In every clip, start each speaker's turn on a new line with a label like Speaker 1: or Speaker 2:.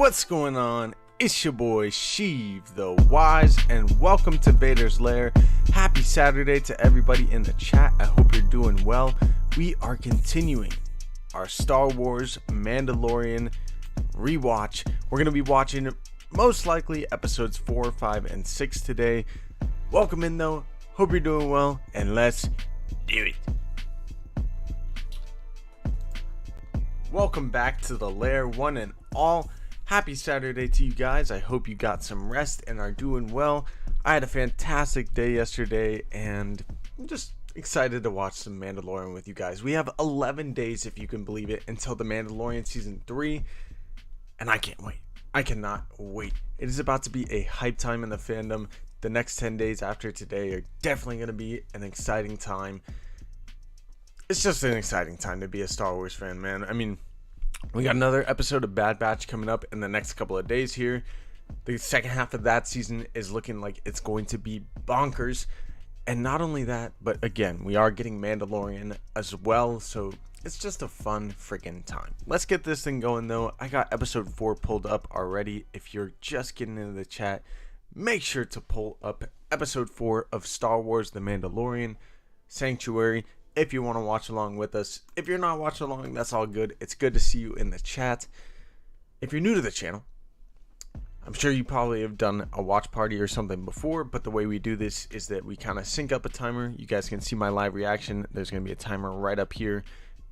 Speaker 1: What's going on? It's your boy Sheiv the Wise, and welcome to Vader's Lair. Happy Saturday to everybody in the chat. I hope you're doing well. We are continuing our Star Wars Mandalorian Rewatch. We're going to be watching most likely episodes 4, 5, and 6 today. Welcome in though. Hope you're doing well, and let's do it. Welcome back to the lair, one and all. Happy Saturday to you guys. I hope you got some rest and are doing well. I had a fantastic day yesterday, and I'm just excited to watch some Mandalorian with you guys. We have 11 days, if you can believe it, until The Mandalorian Season 3, and I can't wait. I cannot wait. It is about to be a hype time in the fandom. The next 10 days after today are definitely going to be an exciting time. It's just an exciting time to be a Star Wars fan, man. I mean, we got another episode of Bad Batch coming up in the next couple of days here. The second half of that season is looking like it's going to be bonkers. And not only that, but again, we are getting Mandalorian as well. So it's just a fun freaking time. Let's get this thing going though. I got episode 4 pulled up already. If you're just getting into the chat, make sure to pull up episode 4 of Star Wars The Mandalorian Sanctuary if you want to watch along with us. If you're not watching along, that's all good. It's good to see you in the chat. If you're new to the channel, I'm sure you probably have done a watch party or something before, but the way we do this is that we kind of sync up a timer. You guys can see my live reaction. There's going to be a timer right up here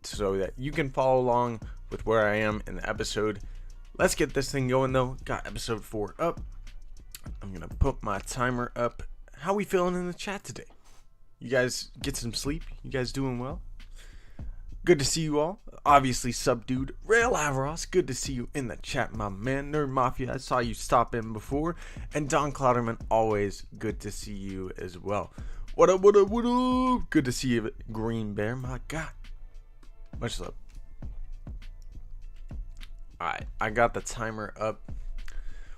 Speaker 1: so that you can follow along with where I am in the episode. Let's get this thing going though. Got episode 4 up. I'm going to put my timer up. How we feeling in the chat today? You guys get some sleep? You guys doing well? Good to see you all. Obviously, Subdued, Rail Averos, good to see you in the chat, my man. Nerd Mafia, I saw you stop in before. And Don Clouderman, always good to see you as well. What up, what up, what up? Good to see you, Green Bear, my God. Much love. Alright, I got the timer up.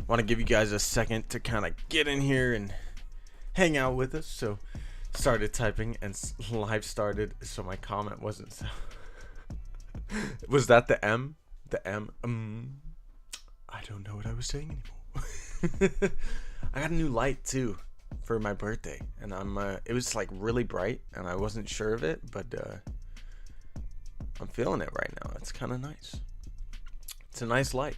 Speaker 1: Want to give you guys a second to kind of get in here and hang out with us. So started typing and live started, so my comment wasn't so was that the M? The M? I don't know what I was saying anymore. I got a new light too for my birthday, and it was like really bright and I wasn't sure of it, but I'm feeling it right now. It's kind of nice. It's a nice light.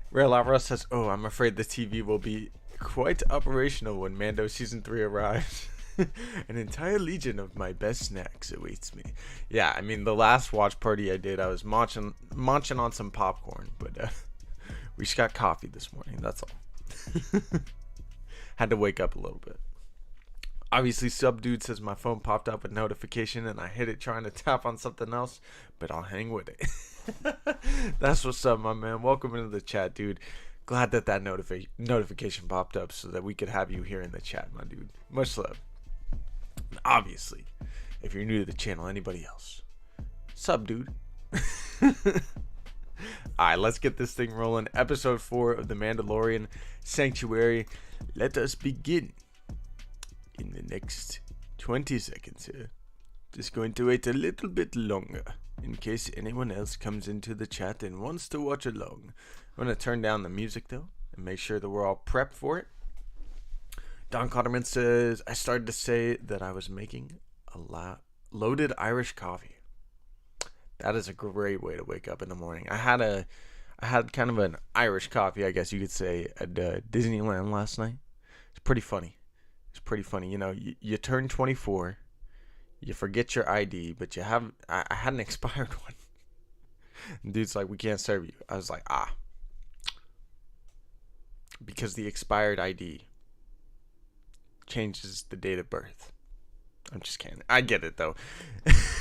Speaker 1: Real Lavra says, oh, I'm afraid the TV will be quite operational when Mando Season 3 arrives. An entire legion of my best snacks awaits me. Yeah, I mean, the last watch party I did, I was munching on some popcorn, but we just got coffee this morning, that's all. Had to wake up a little bit. Obviously, Subdude says my phone popped up with notification and I hit it trying to tap on something else, but I'll hang with it. That's what's up, my man. Welcome into the chat, dude. Glad that notification popped up so that we could have you here in the chat, my dude. Much love. And obviously, if you're new to the channel, anybody else, sub, dude. Alright, let's get this thing rolling. Episode 4 of The Mandalorian Sanctuary. Let us begin in the next 20 seconds here. Just going to wait a little bit longer in case anyone else comes into the chat and wants to watch along. I'm going to turn down the music though and make sure that we're all prepped for it. Don Cotterman says, I started to say that I was making a loaded Irish coffee. That is a great way to wake up in the morning. I had kind of an Irish coffee, I guess you could say, at Disneyland last night. It's pretty funny. You know, you turn 24, you forget your ID, but I had an expired one. And dude's like, we can't serve you. I was like, because the expired ID changes the date of birth. I'm just kidding. I get it though.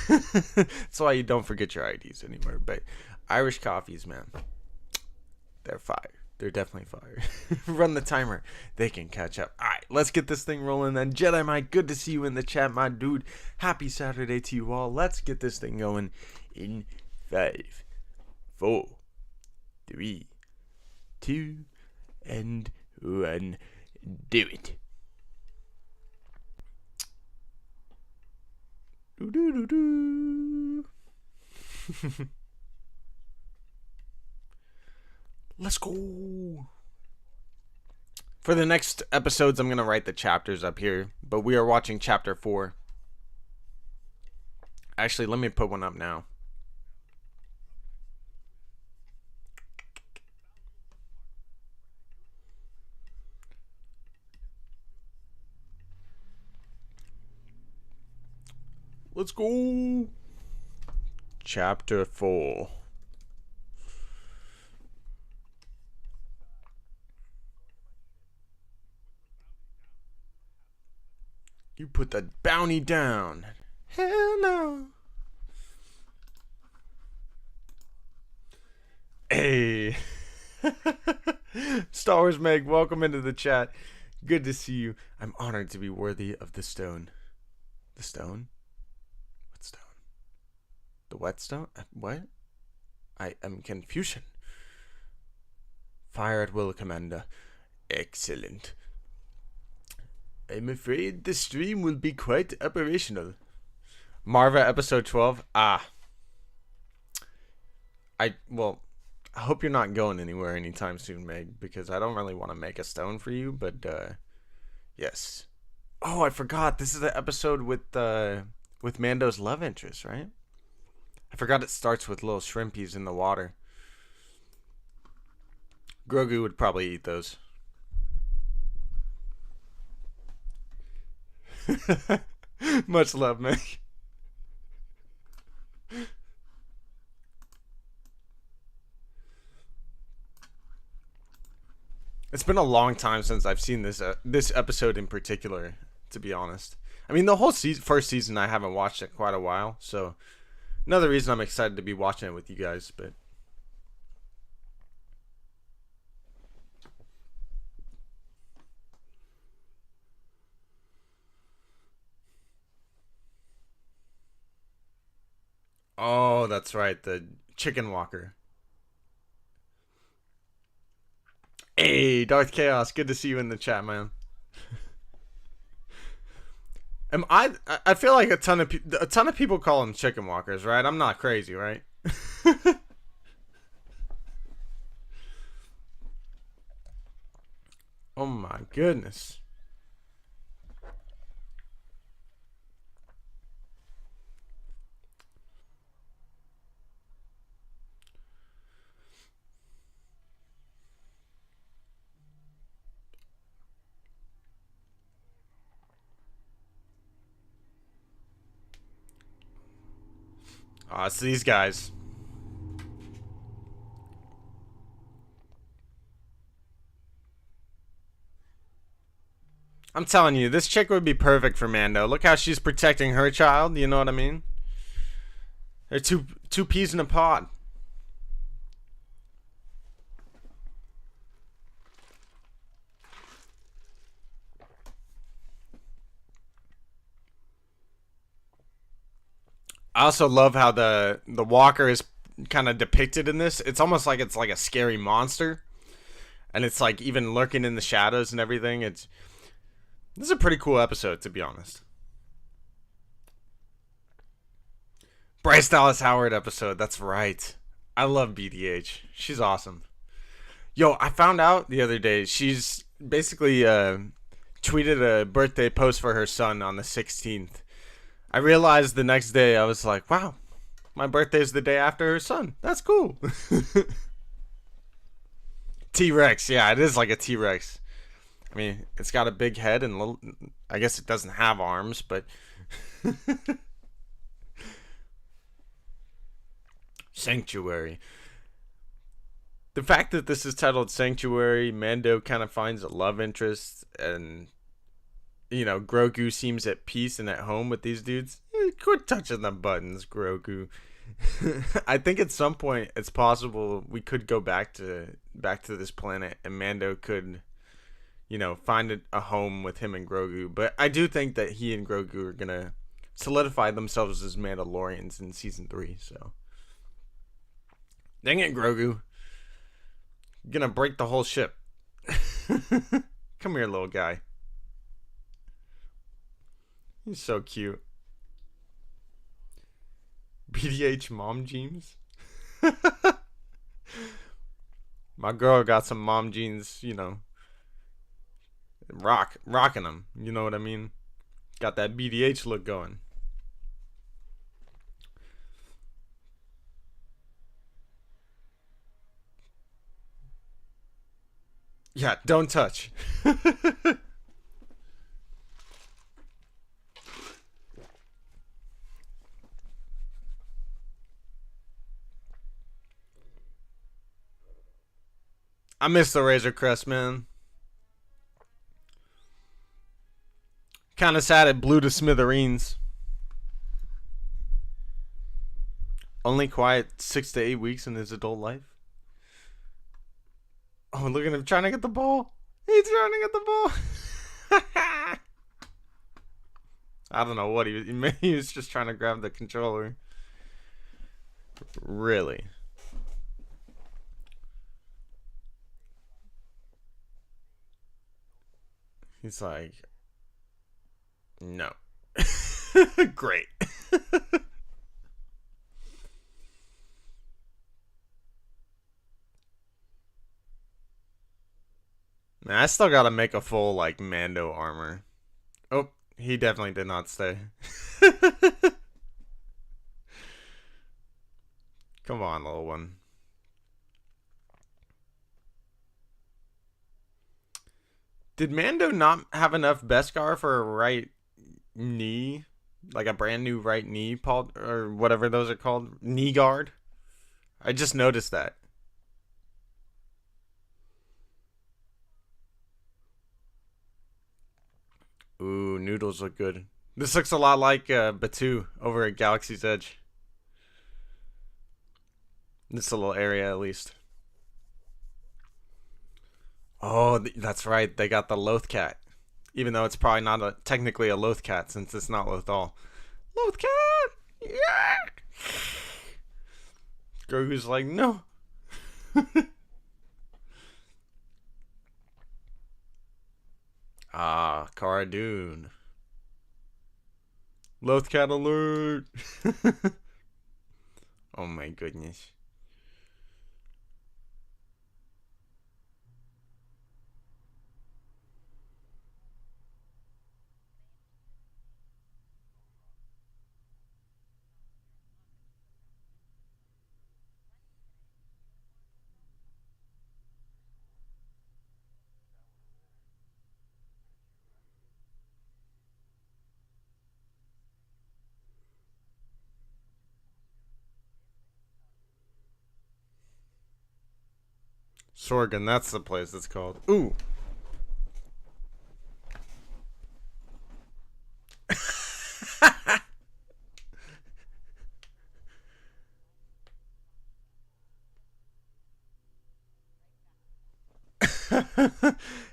Speaker 1: That's why you don't forget your IDs anymore. But Irish coffees, man, they're fire. They're definitely fire. Run the timer. They can catch up. All right, let's get this thing rolling then. Jedi Mike, good to see you in the chat, my dude. Happy Saturday to you all. Let's get this thing going in 5, 4, 3, 2, and 1. Do it. Do do do do. Let's go. For the next episodes, I'm going to write the chapters up here, but we are watching chapter 4. Actually, let me put one up now. Let's go. Chapter 4. You put the bounty down. Hell no. Hey. Star Wars Meg, welcome into the chat. Good to see you. I'm honored to be worthy of the stone. The stone? What stone? The whetstone? What? I am confusion. Fire at will, Commander. Excellent. I'm afraid the stream will be quite operational. Marva episode 12. I hope you're not going anywhere anytime soon, Meg, because I don't really want to make a stone for you, but yes. Oh, I forgot. This is the episode with Mando's love interest, right? I forgot it starts with little shrimpies in the water. Grogu would probably eat those. Much love, Meg. It's been a long time since I've seen this episode in particular, to be honest. I mean, the whole first season I haven't watched it quite a while, so another reason I'm excited to be watching it with you guys, but oh, that's right, the chicken walker. Hey, Darth Chaos, good to see you in the chat, man. I feel like a ton of people call them chicken walkers, right? I'm not crazy, right? Oh my goodness. Oh, it's these guys. I'm telling you, this chick would be perfect for Mando. Look how she's protecting her child. You know what I mean? They're two peas in a pod. I also love how the walker is kind of depicted in this. It's almost like it's like a scary monster, and it's like even lurking in the shadows and everything. This is a pretty cool episode, to be honest. Bryce Dallas Howard episode. That's right. I love BDH. She's awesome. Yo, I found out the other day she's basically tweeted a birthday post for her son on the 16th. I realized the next day, I was like, wow, my birthday's the day after her son. That's cool. T-Rex, yeah, it is like a T-Rex. I mean, it's got a big head and little, I guess it doesn't have arms, but Sanctuary. The fact that this is titled Sanctuary, Mando kind of finds a love interest, and Grogu seems at peace and at home with these dudes. Quit touching the buttons, Grogu. I think at some point it's possible we could go back to this planet, and Mando could, find a home with him and Grogu. But I do think that he and Grogu are gonna solidify themselves as Mandalorians in season 3. So, dang it, Grogu, you're gonna break the whole ship. Come here, little guy. He's so cute. BDH mom jeans. My girl got some mom jeans, you know, rocking them. You know what I mean? Got that BDH look going. Yeah, don't touch. I miss the Razor Crest, man. Kind of sad it blew to smithereens. Only quiet 6 to 8 weeks in his adult life. Oh, look at him trying to get the ball. He's trying to get the ball. I don't know what he was. He was just trying to grab the controller. Really? He's like, no. Great. Man, I still gotta make a full, like, Mando armor. Oh, he definitely did not stay. Come on, little one. Did Mando not have enough Beskar for a right knee? Like a brand new right knee, Paul, or whatever those are called? Knee guard? I just noticed that. Ooh, noodles look good. This looks a lot like Batu over at Galaxy's Edge. This little area, at least. Oh, that's right. They got the Loth Cat. Even though it's probably not technically a Loth Cat since it's not Lothal. Loth Cat! Yeah! Grogu's like, no. Ah, Cara Dune. Loth Cat alert! Oh my goodness. Sorgan, that's the place it's called. Ooh.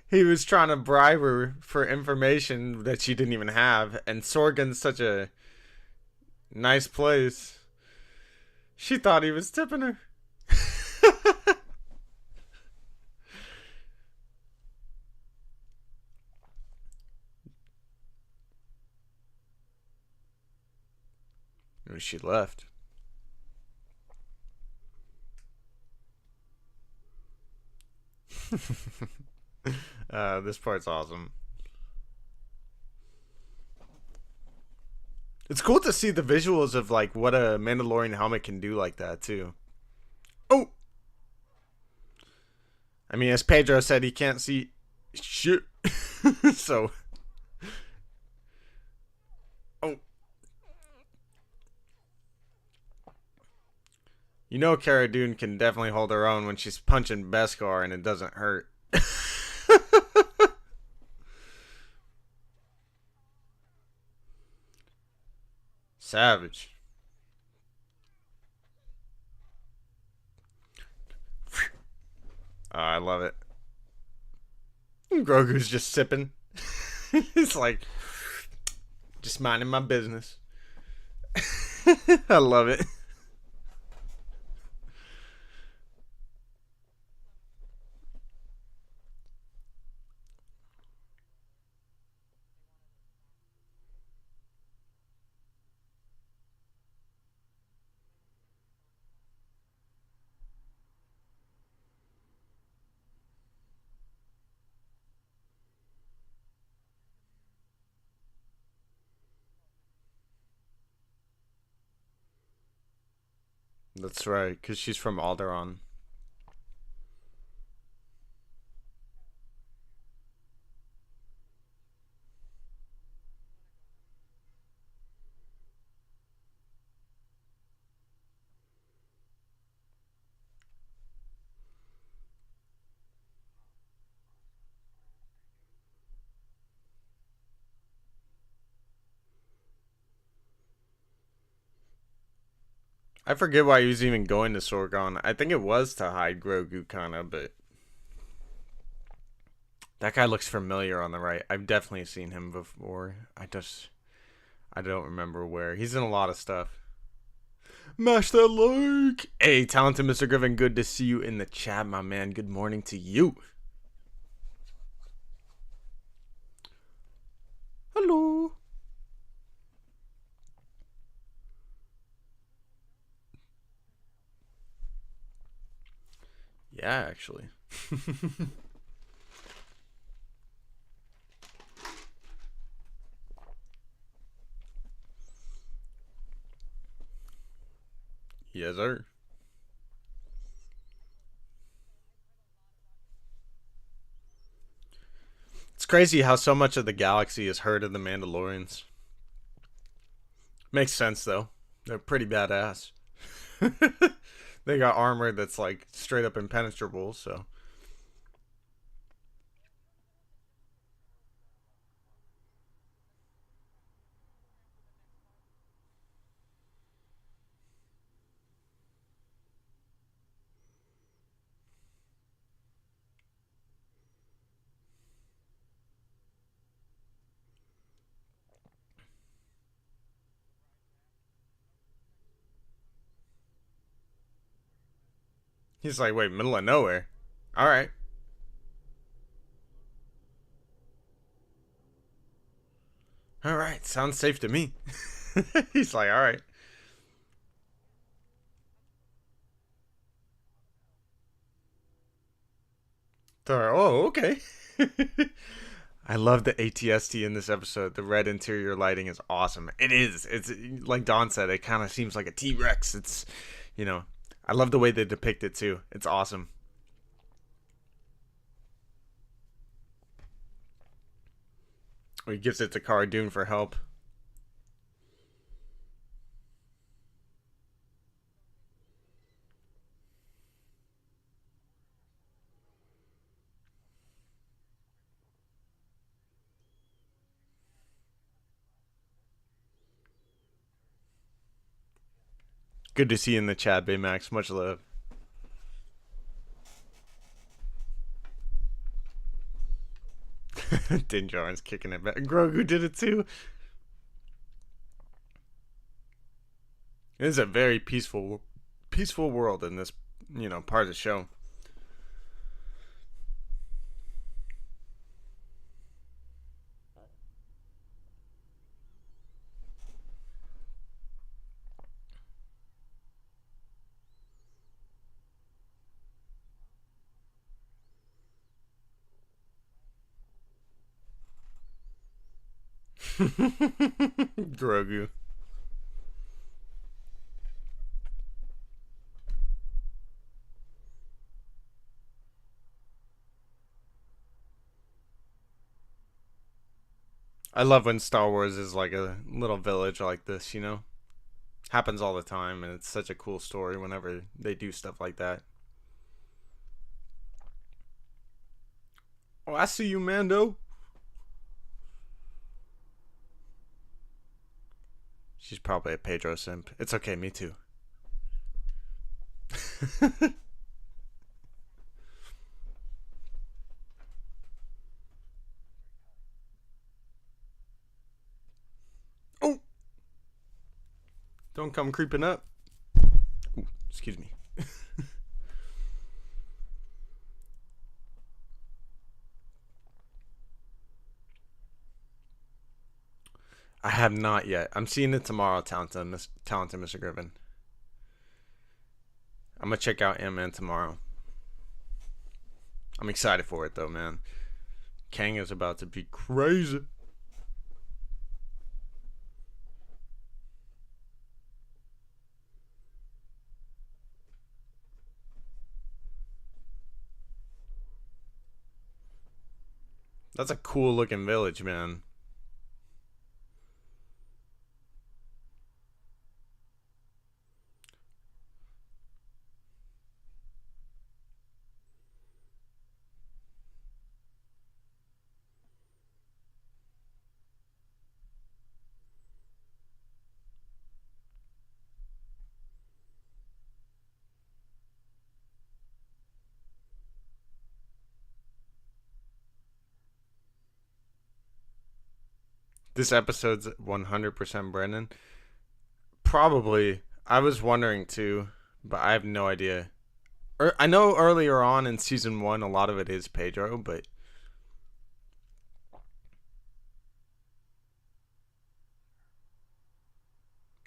Speaker 1: He was trying to bribe her for information that she didn't even have, and Sorgan's such a nice place. She thought he was tipping her. She left. This part's awesome. It's cool to see the visuals of like what a Mandalorian helmet can do like that too. Oh, I mean, as Pedro said, he can't see shit. So, oh, you know, Cara Dune can definitely hold her own when she's punching Beskar and it doesn't hurt. Savage. I love it. Grogu's just sipping. He's like, just minding my business. I love it. That's right, because she's from Alderaan. I forget why he was even going to Sorgon. I think it was to hide Grogu, kind of, but that guy looks familiar on the right. I've definitely seen him before. I don't remember where. He's in a lot of stuff. Mash that like. Hey, talented Mr. Griffin, good to see you in the chat, my man. Good morning to you. Hello. Yeah, actually. Yes, sir. It's crazy how so much of the galaxy has heard of the Mandalorians. Makes sense, though. They're pretty badass. They got armor that's like straight up impenetrable, so. He's like, wait, middle of nowhere. All right. All right. Sounds safe to me. He's like, all right. Oh, okay. I love the ATST in this episode. The red interior lighting is awesome. It is. It's like Don said, it kind of seems like a T-Rex. It's, you know, I love the way they depict it too. It's awesome. He gives it to Cara Dune for help. Good to see you in the chat, Baymax. Much love. Din Djarin's kicking it back. Grogu did it too. It is a very peaceful world in this, part of the show. Grogu. I love when Star Wars is like a little village like this, Happens all the time, and it's such a cool story whenever they do stuff like that. Oh, I see you, Mando. She's probably a Pedro simp. It's okay, me too. Oh! Don't come creeping up. Ooh, excuse me. I have not yet. I'm seeing it tomorrow, talented Mr. Griffin. I'm gonna check out Ant-Man tomorrow. I'm excited for it though, man. Kang is about to be crazy. That's a cool looking village, man. This episode's 100% Brennan. Probably. I was wondering too, but I have no idea. I know earlier on in season 1, a lot of it is Pedro, but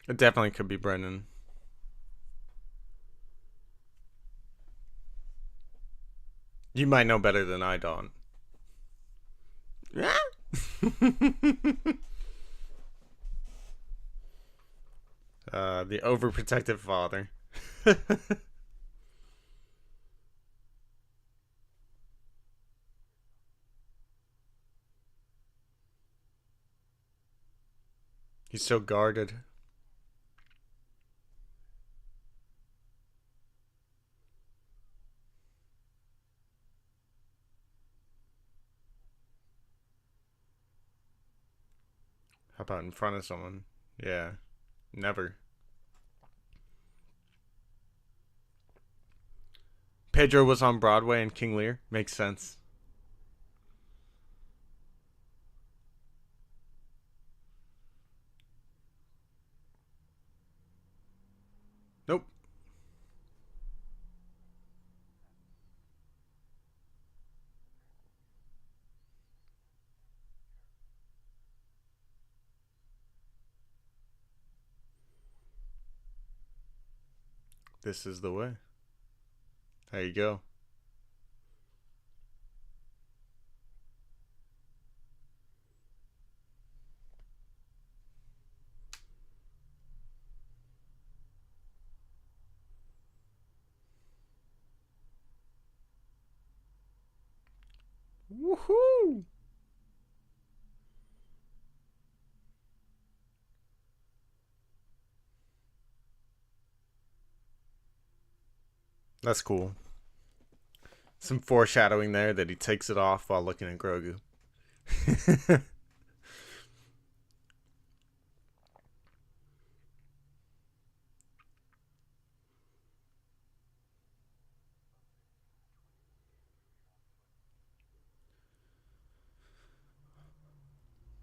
Speaker 1: it definitely could be Brennan. You might know better than I, Don. Yeah. The overprotective father. He's so guarded. How about in front of someone? Yeah. Never. Pedro was on Broadway in King Lear. Makes sense. Nope. This is the way. There you go. Woohoo! That's cool. Some foreshadowing there that he takes it off while looking at Grogu.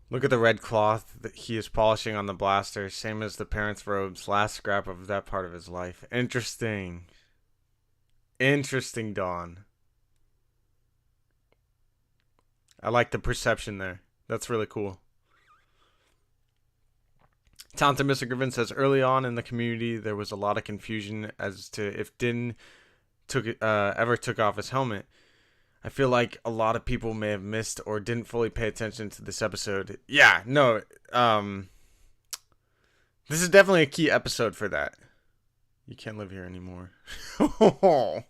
Speaker 1: Look at the red cloth that he is polishing on the blaster, same as the parents' robes, last scrap of that part of his life. Interesting. Interesting, Dawn. I like the perception there. That's really cool. Talented Mr. Griffin says early on in the community there was a lot of confusion as to if Din ever took off his helmet. I feel like a lot of people may have missed or didn't fully pay attention to this episode. Yeah, no, this is definitely a key episode for that. You can't live here anymore. Oh.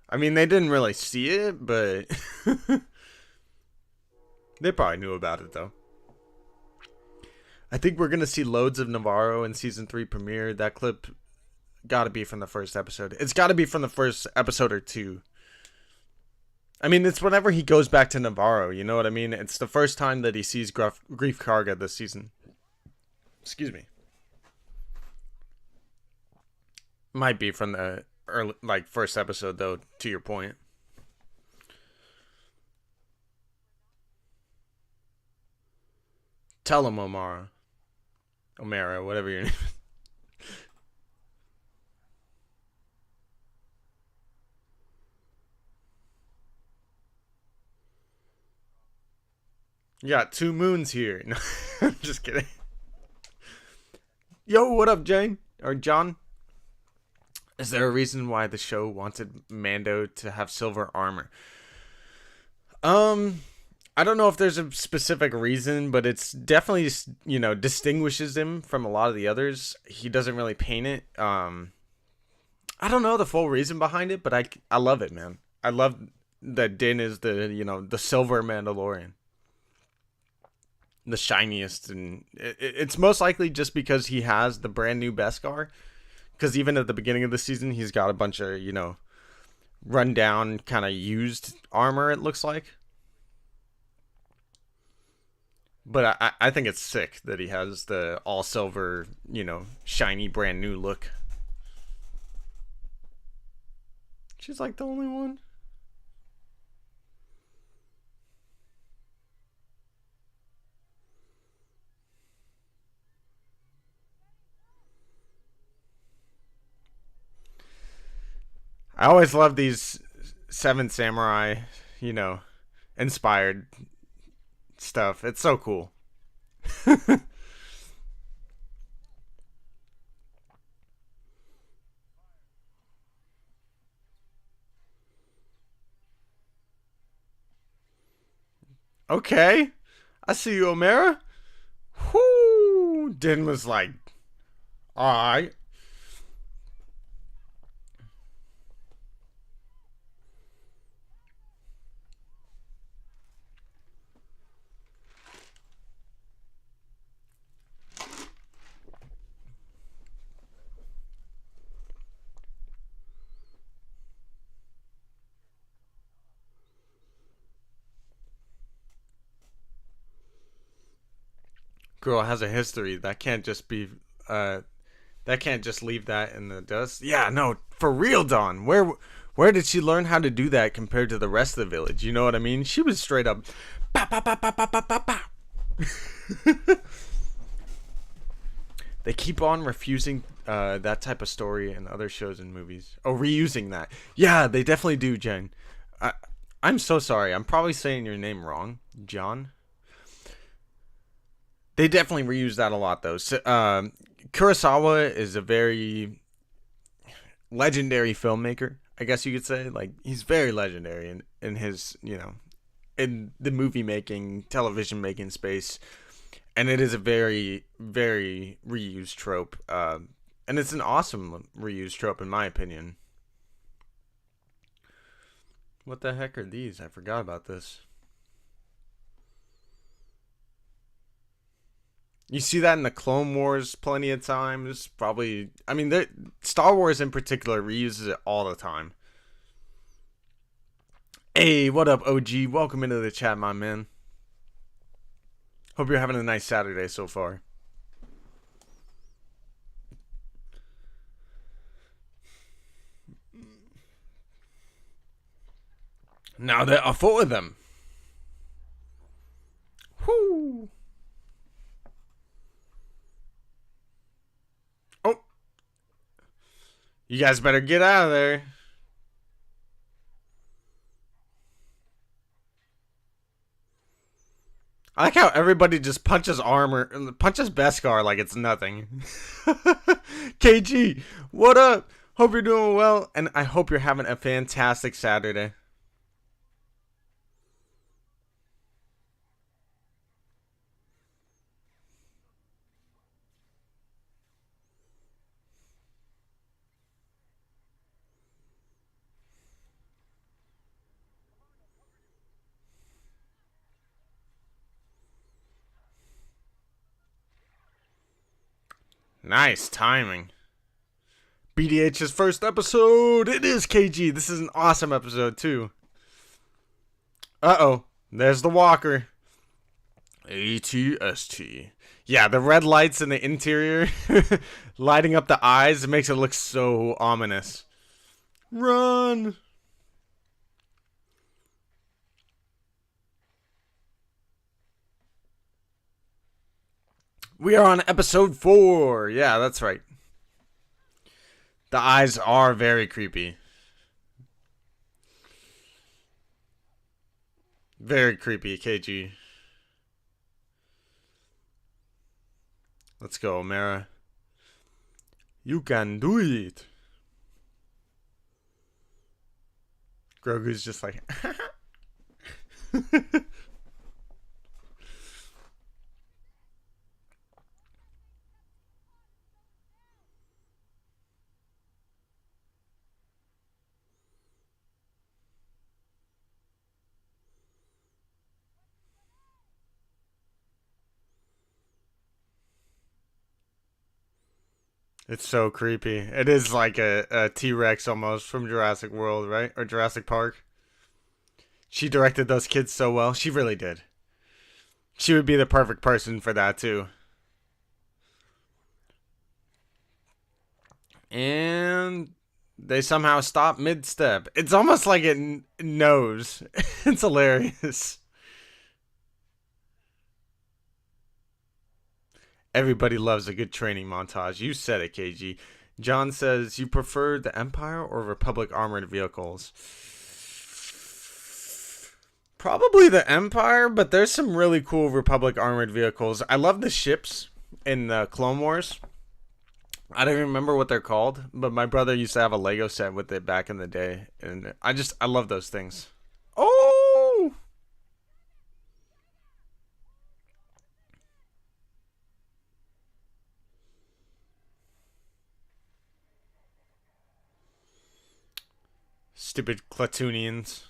Speaker 1: I mean, they didn't really see it, but they probably knew about it, though. I think we're going to see loads of Navarro in season 3 premiere. That clip got to be from the first episode. It's got to be from the first episode or 2. I mean, it's whenever he goes back to Navarro, you know what I mean? It's the first time that he sees Grief Karga this season. Excuse me. Might be from the early, first episode, though, to your point. Tell him, Omara, whatever your name is. You got 2 moons here. No, I'm just kidding. Yo, what up, Jane? Or John? Is there a reason why the show wanted Mando to have silver armor? Um, I don't know if there's a specific reason, but it's definitely, distinguishes him from a lot of the others. He doesn't really paint it. I don't know the full reason behind it, but I love it, man. I love that Din is the silver Mandalorian, the shiniest, and it's most likely just because he has the brand new Beskar. Because even at the beginning of the season, he's got a bunch of run down, kind of used armor. It looks like, but I think it's sick that he has the all silver, shiny, brand new look. She's like the only one. I always love these Seven Samurai, you know, inspired stuff. It's so cool. Okay, I see you, Omera. Whoo! Din was like, all right. Girl has a history. That can't just be. That can't just leave that in the dust. Yeah, no, for real, Dawn. Where did she learn how to do that compared to the rest of the village? You know what I mean? She was straight up. Bah, bah, bah, bah, bah, bah, bah, bah. They keep on refusing that type of story in other shows and movies. Oh, reusing that. Yeah, they definitely do, Jen. I'm so sorry. I'm probably saying your name wrong, John. They definitely reuse that a lot, though. So, Kurosawa is a very legendary filmmaker, I guess you could say. Like, he's very legendary in his, in the movie making, television making space. And it is a very, very reused trope. And it's an awesome reused trope, in my opinion. What the heck are these? I forgot about this. You see that in the Clone Wars plenty of times. Probably, I mean, Star Wars in particular reuses it all the time. Hey, what up, OG? Welcome into the chat, my man. Hope you're having a nice Saturday so far. Now there are four of them. Whoo! Oh, you guys better get out of there. I like how everybody just punches Beskar like it's nothing. KG, what up? Hope you're doing well, and I hope you're having a fantastic Saturday. Nice timing. BDH's first episode. It is KG. This is an awesome episode, too. Uh-oh. There's the walker. ATST. Yeah, the red lights in the interior lighting up the eyes. It makes it look so ominous. Run. We are on episode 4. Yeah, that's right. The eyes are very creepy. Very creepy, KG. Let's go, Mara. You can do it. Grogu's just like... It's so creepy. It is like a T-Rex almost from Jurassic World, right? Or Jurassic Park. She directed those kids so well. She really did. She would be the perfect person for that, too. And they somehow stop mid-step. It's almost like it knows. It's hilarious. Everybody loves a good training montage. You said it, KG. John says, you prefer the Empire or Republic armored vehicles? Probably the Empire, but there's some really cool Republic armored vehicles. I love the ships in the Clone Wars. I don't even remember what they're called, but my brother used to have a Lego set with it back in the day, and I love those things. Oh! Stupid Clatoonians.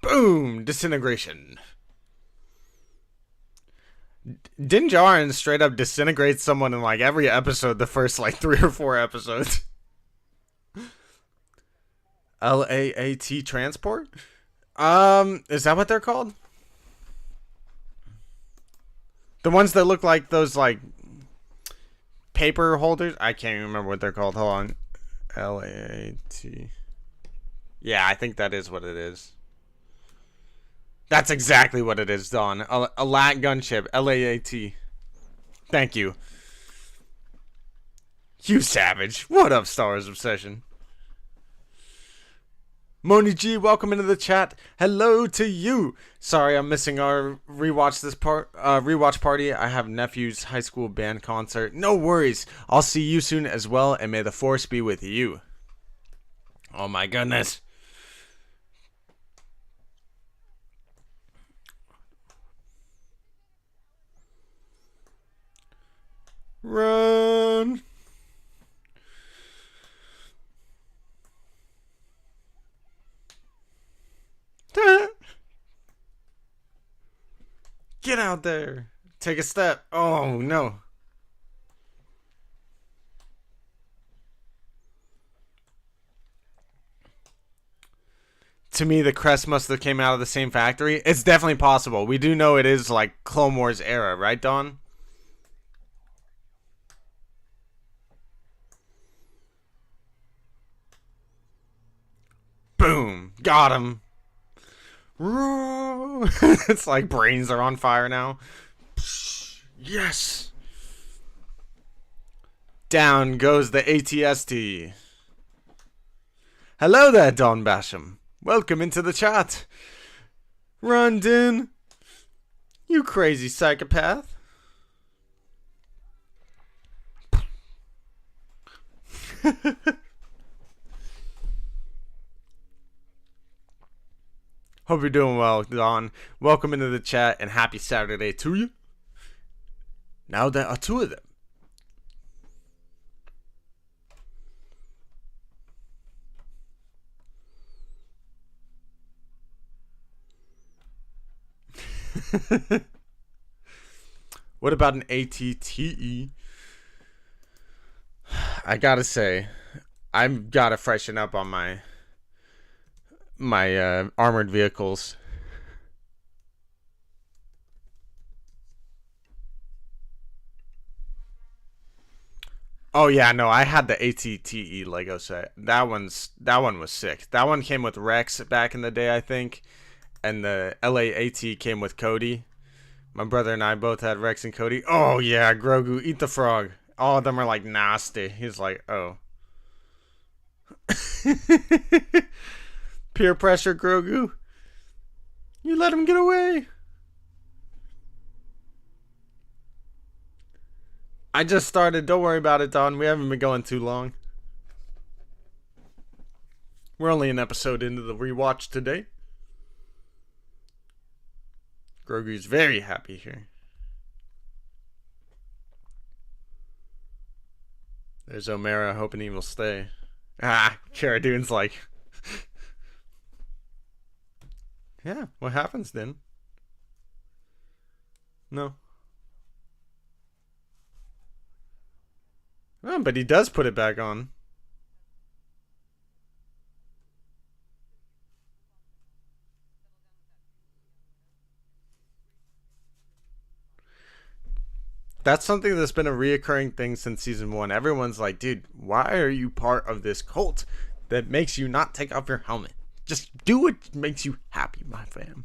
Speaker 1: Boom! Disintegration. Din Djarin straight up disintegrates someone in like every episode, the first like 3 or 4 episodes. LAAT transport? Is that what they're called? The ones that look like those like paper holders? I can't even remember what they're called. Hold on. LAAT. Yeah, I think that is what it is. That's exactly what it is, Don. A LAT gunship. LAAT. Thank you. You savage. What up, Star Wars Obsession? Moni G, welcome into the chat. Hello to you. Sorry, I'm missing our rewatch party. I have nephew's high school band concert. No worries. I'll see you soon as well, and may the force be with you. Oh my goodness. Run. Get out there. Take a step. Oh no. To me, the crest must have came out of the same factory. It's definitely possible. We do know it is like Clone Wars era, right, Don? Boom. Got him. It's like brains are on fire now. Yes. Down goes the ATST. Hello there, Don Basham. Welcome into the chat. Run, Din. You crazy psychopath. Hope you're doing well, Don. Welcome into the chat and happy Saturday to you. Now there are 2 of them. What about an ATTE? I gotta say, I've gotta freshen up on my armored vehicles. Oh yeah, no, I had the ATTE Lego set. That one was sick. That one came with Rex back in the day, I think, and the LAAT came with Cody. My brother and I both had Rex and Cody. Oh yeah, Grogu, eat the frog. All of them are like nasty. He's like, oh. Peer pressure, Grogu. You let him get away. I just started. Don't worry about it, Don. We haven't been going too long. We're only an episode into the rewatch today. Grogu's very happy here. There's O'Mara hoping he will stay. Cara Dune's like... yeah, what happens then? No. Oh, but he does put it back on. That's something that's been a reoccurring thing since season 1. Everyone's like, dude, why are you part of this cult that makes you not take off your helmet? Just do what makes you happy, my fam.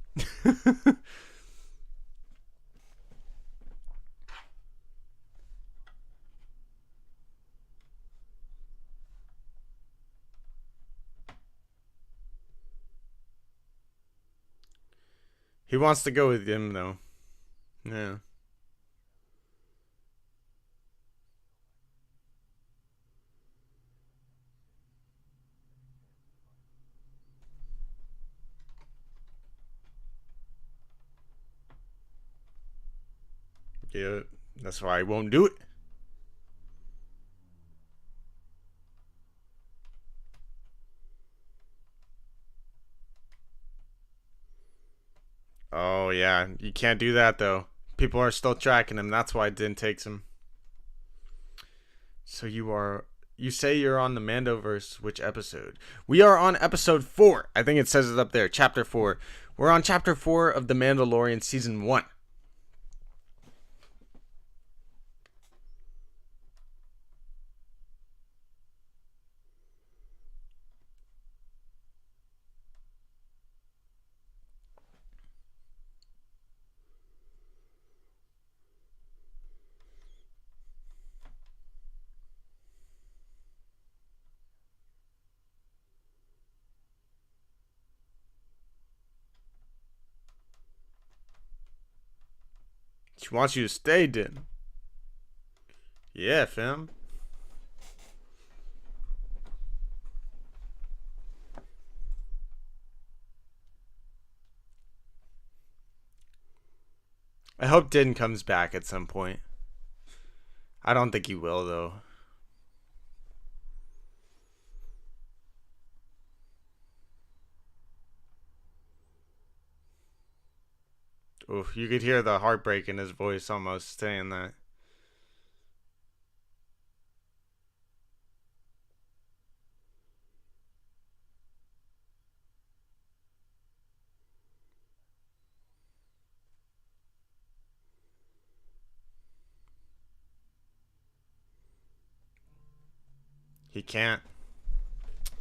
Speaker 1: He wants to go with him, though. Yeah. Yeah, that's why I won't do it. Oh, yeah. You can't do that, though. People are still tracking him. That's why Din takes him. So you say you're on the Mandoverse, which episode? We are on episode 4. I think it says it up there, chapter 4. We're on chapter 4 of The Mandalorian season 1. She wants you to stay, Din. Yeah, fam. I hope Din comes back at some point. I don't think he will, though. Oof, you could hear the heartbreak in his voice almost saying that. He can't.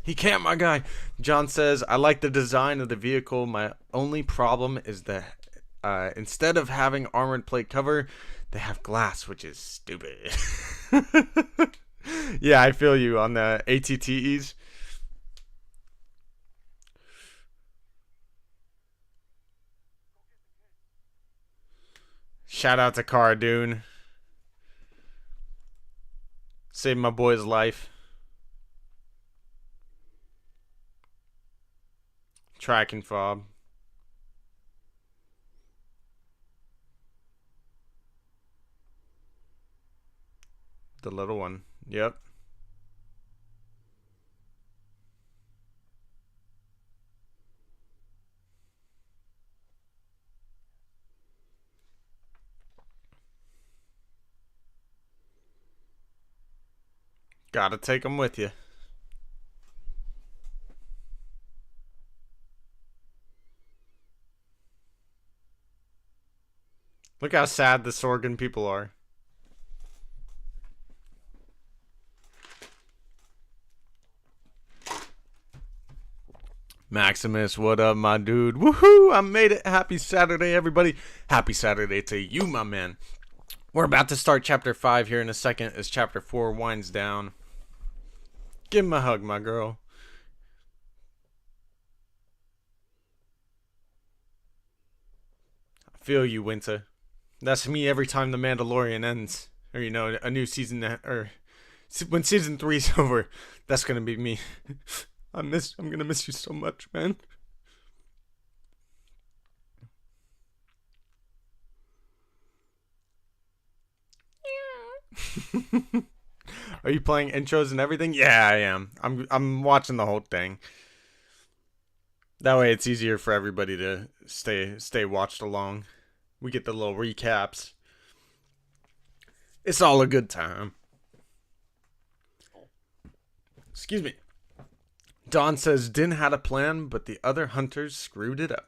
Speaker 1: He can't, my guy. John says, I like the design of the vehicle. My only problem is that instead of having armored plate cover, they have glass, which is stupid. Yeah, I feel you on the ATTEs. Shout out to Cara Dune. Saved my boy's life. Tracking fob. The little one. Yep. Gotta take them with you. Look how sad the Sorgan people are. Maximus, what up, my dude? Woohoo! I made it. Happy Saturday, everybody. Happy Saturday to you, my man. We're about to start chapter 5 here in a second as chapter 4 winds down. Give him a hug, my girl. I feel you, Winter. That's me every time The Mandalorian ends. or a new season, or when season 3's over, that's gonna be me. I'm gonna miss you so much, man. Are you playing intros and everything? Yeah, I am. I'm watching the whole thing. That way it's easier for everybody to stay watched along. We get the little recaps. It's all a good time. Excuse me. Don says Din had a plan, but the other hunters screwed it up.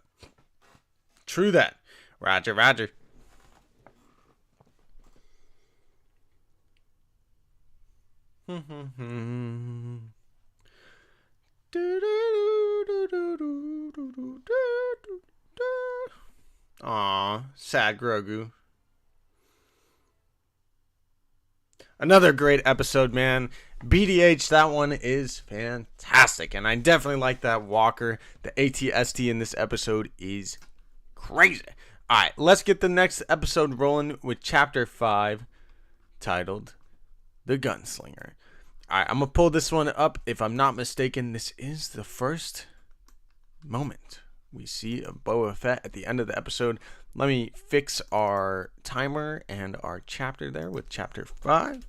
Speaker 1: True that. Roger, roger. Aw, sad Grogu. Another great episode, man. BDH, that one is fantastic. And I definitely like that walker. The ATST in this episode is crazy. Alright, let's get the next episode rolling with Chapter 5, titled The Gunslinger. Alright, I'm going to pull this one up. If I'm not mistaken, this is the first moment we see of Boba Fett at the end of the episode. Let me fix our timer and our chapter there with Chapter 5.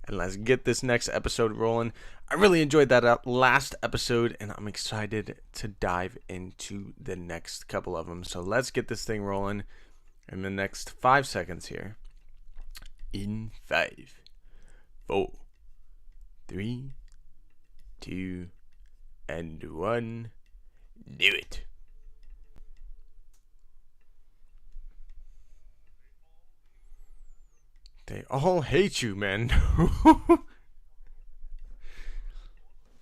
Speaker 1: And let's get this next episode rolling. I really enjoyed that last episode, and I'm excited to dive into the next couple of them. So let's get this thing rolling in the next 5 seconds here. In 5, 4, 3, 2, and 1. Do it. They all hate you, man.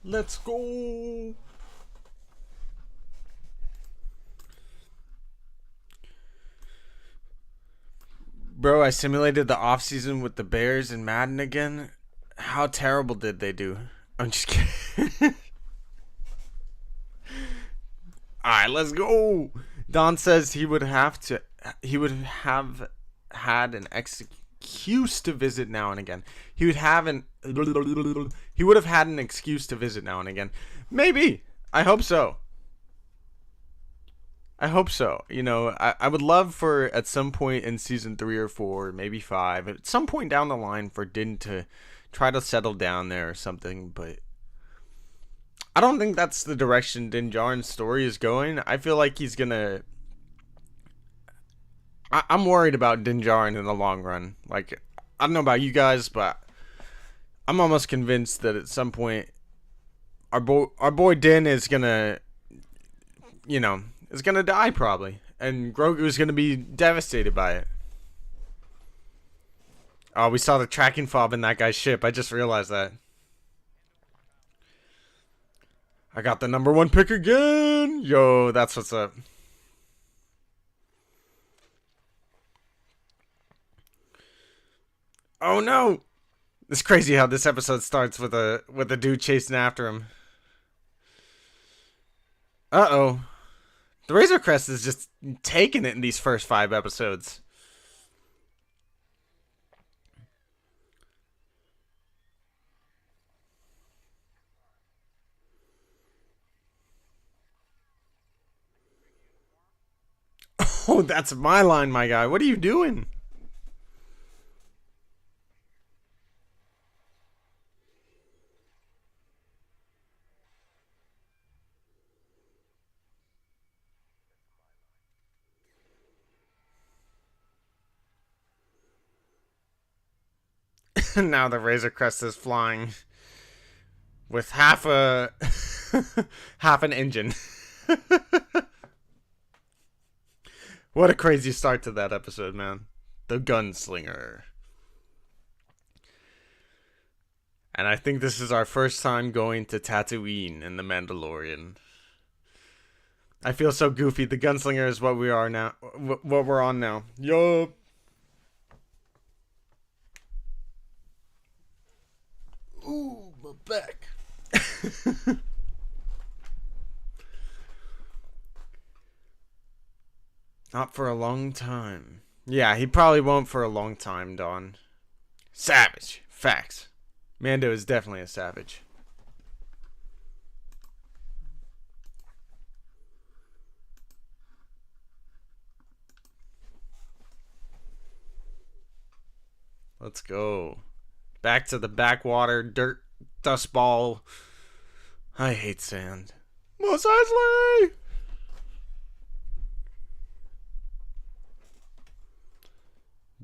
Speaker 1: Let's go. Bro, I simulated the off-season with the Bears and Madden again. How terrible did they do? I'm just kidding. Alright, let's go. Don says he would have had an excuse to visit now and again. He would have had an excuse to visit now and again. Maybe. I hope so. I would love for at some point in season 3 or 4, maybe 5, at some point down the line for Din to try to settle down there or something, but I don't think that's the direction Din Djarin's story is going. I feel like he's gonna... I'm worried about Din Djarin in the long run. Like, I don't know about you guys, but I'm almost convinced that at some point our boy Din is gonna, is gonna die probably, and Grogu is gonna be devastated by it. Oh, we saw the tracking fob in that guy's ship. I just realized that. I got the #1 pick again. Yo, that's what's up. Oh no! It's crazy how this episode starts with a dude chasing after him. Uh-oh. The Razor Crest is just taking it in these first 5 episodes. Oh, that's my line, my guy. What are you doing? Now the Razor Crest is flying with half an engine. What a crazy start to that episode, man. The Gunslinger. And I think this is our first time going to Tatooine in The Mandalorian. I feel so goofy. The Gunslinger is what we are now. What we're on now. Yup. Ooh, my back. Not for a long time. Yeah, he probably won't for a long time, Dawn. Savage. Facts. Mando is definitely a savage. Let's go. Back to the backwater, dirt, dust ball. I hate sand. Mos Eisley!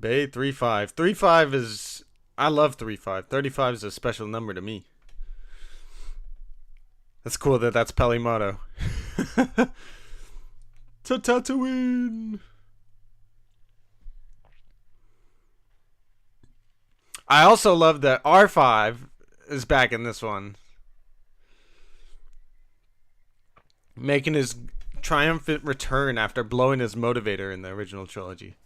Speaker 1: Bay 35. 35 is... I love 35. 35 is a special number to me. That's cool that that's Peli Motto. To Tatooine! I also love that R5 is back in this one. Making his triumphant return after blowing his motivator in the original trilogy.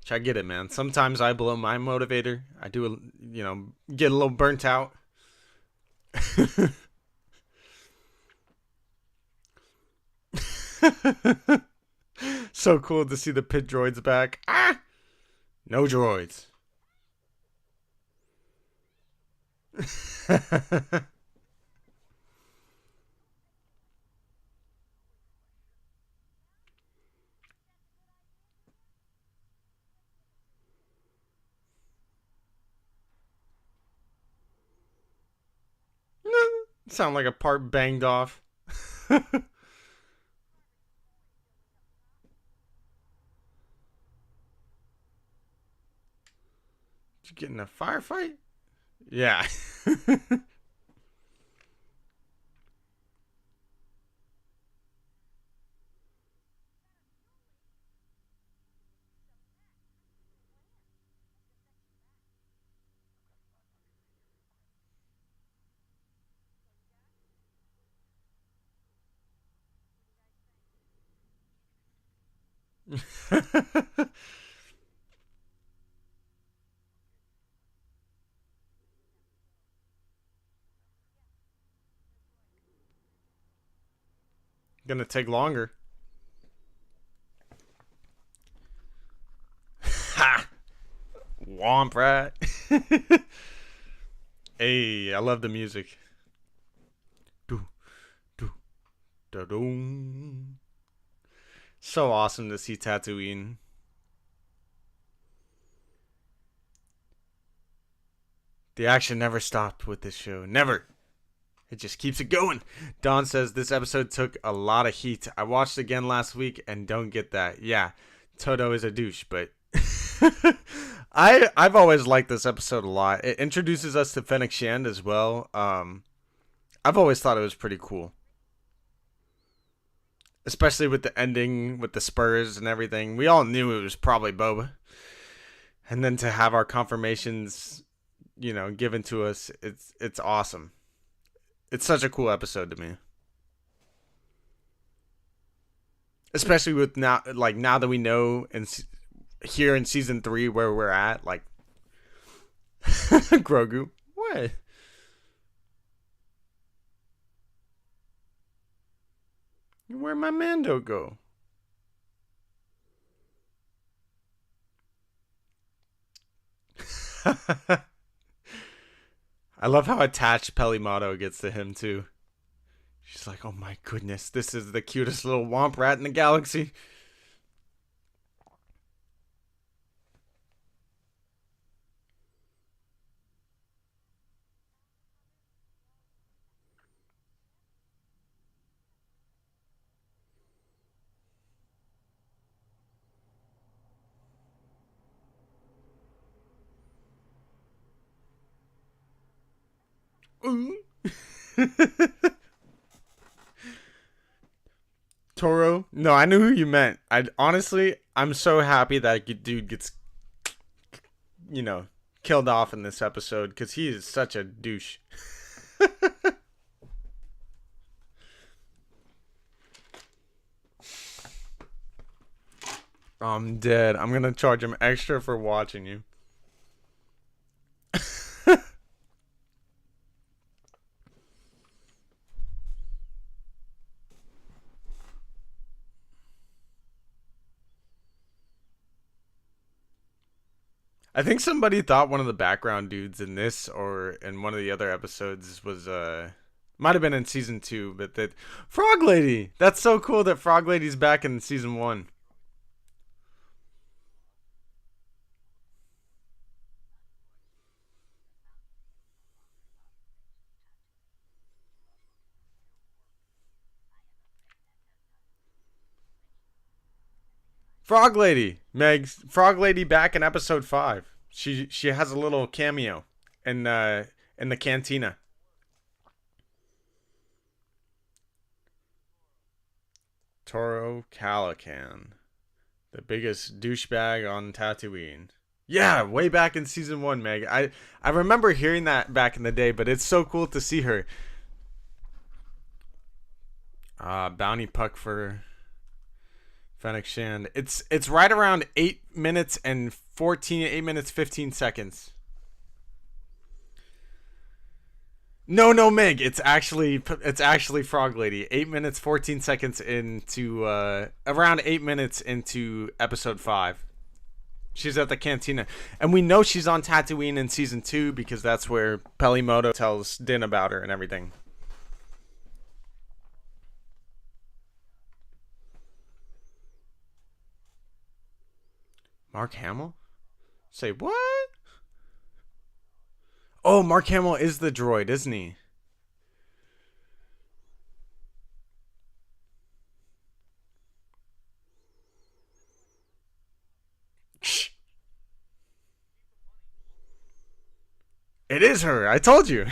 Speaker 1: Which I get it, man. Sometimes I blow my motivator. I do, get a little burnt out. So cool to see the pit droids back. Ah! No droids. Sound like a part banged off. Did you get in a firefight? Yeah. Gonna take longer. Ha! Womp rat. Hey, I love the music. Do, do, da, doom. So awesome to see Tatooine. The action never stopped with this show. Never. It just keeps it going. Don says this episode took a lot of heat. I watched again last week and don't get that. Yeah, Toto is a douche, but I've always liked this episode a lot. It introduces us to Fennec Shand as well. I've always thought it was pretty cool, especially with the ending with the spurs and everything. We all knew it was probably Boba, and then to have our confirmations, given to us, it's awesome. It's such a cool episode to me. Especially with now that we know and here in season 3 where we're at, like Grogu. What? Where'd my Mando go? I love how attached Peli Motto gets to him too. She's like, oh my goodness, this is the cutest little womp rat in the galaxy. Toro? No, I knew who you meant. I'm so happy that dude gets, killed off in this episode because he is such a douche. I'm dead. I'm gonna charge him extra for watching you. I think somebody thought one of the background dudes in this or in one of the other episodes was might have been in season 2, but that Frog Lady. That's so cool that Frog Lady's back in season 1. Frog Lady, Meg. Frog Lady back in episode 5. She has a little cameo in the cantina. Toro Calican, the biggest douchebag on Tatooine. Yeah, way back in season 1, Meg. I remember hearing that back in the day, but it's so cool to see her. Bounty puck for Fennec Shand. It's right around 8 minutes and 8 minutes 15 seconds. No, Meg. It's actually Frog Lady. 8 minutes 14 seconds into around 8 minutes into episode 5. She's at the cantina, and we know she's on Tatooine in season 2 because that's where Pelimoto tells Din about her and everything. Mark Hamill? Say what? Oh, Mark Hamill is the droid, isn't he? It is her. I told you.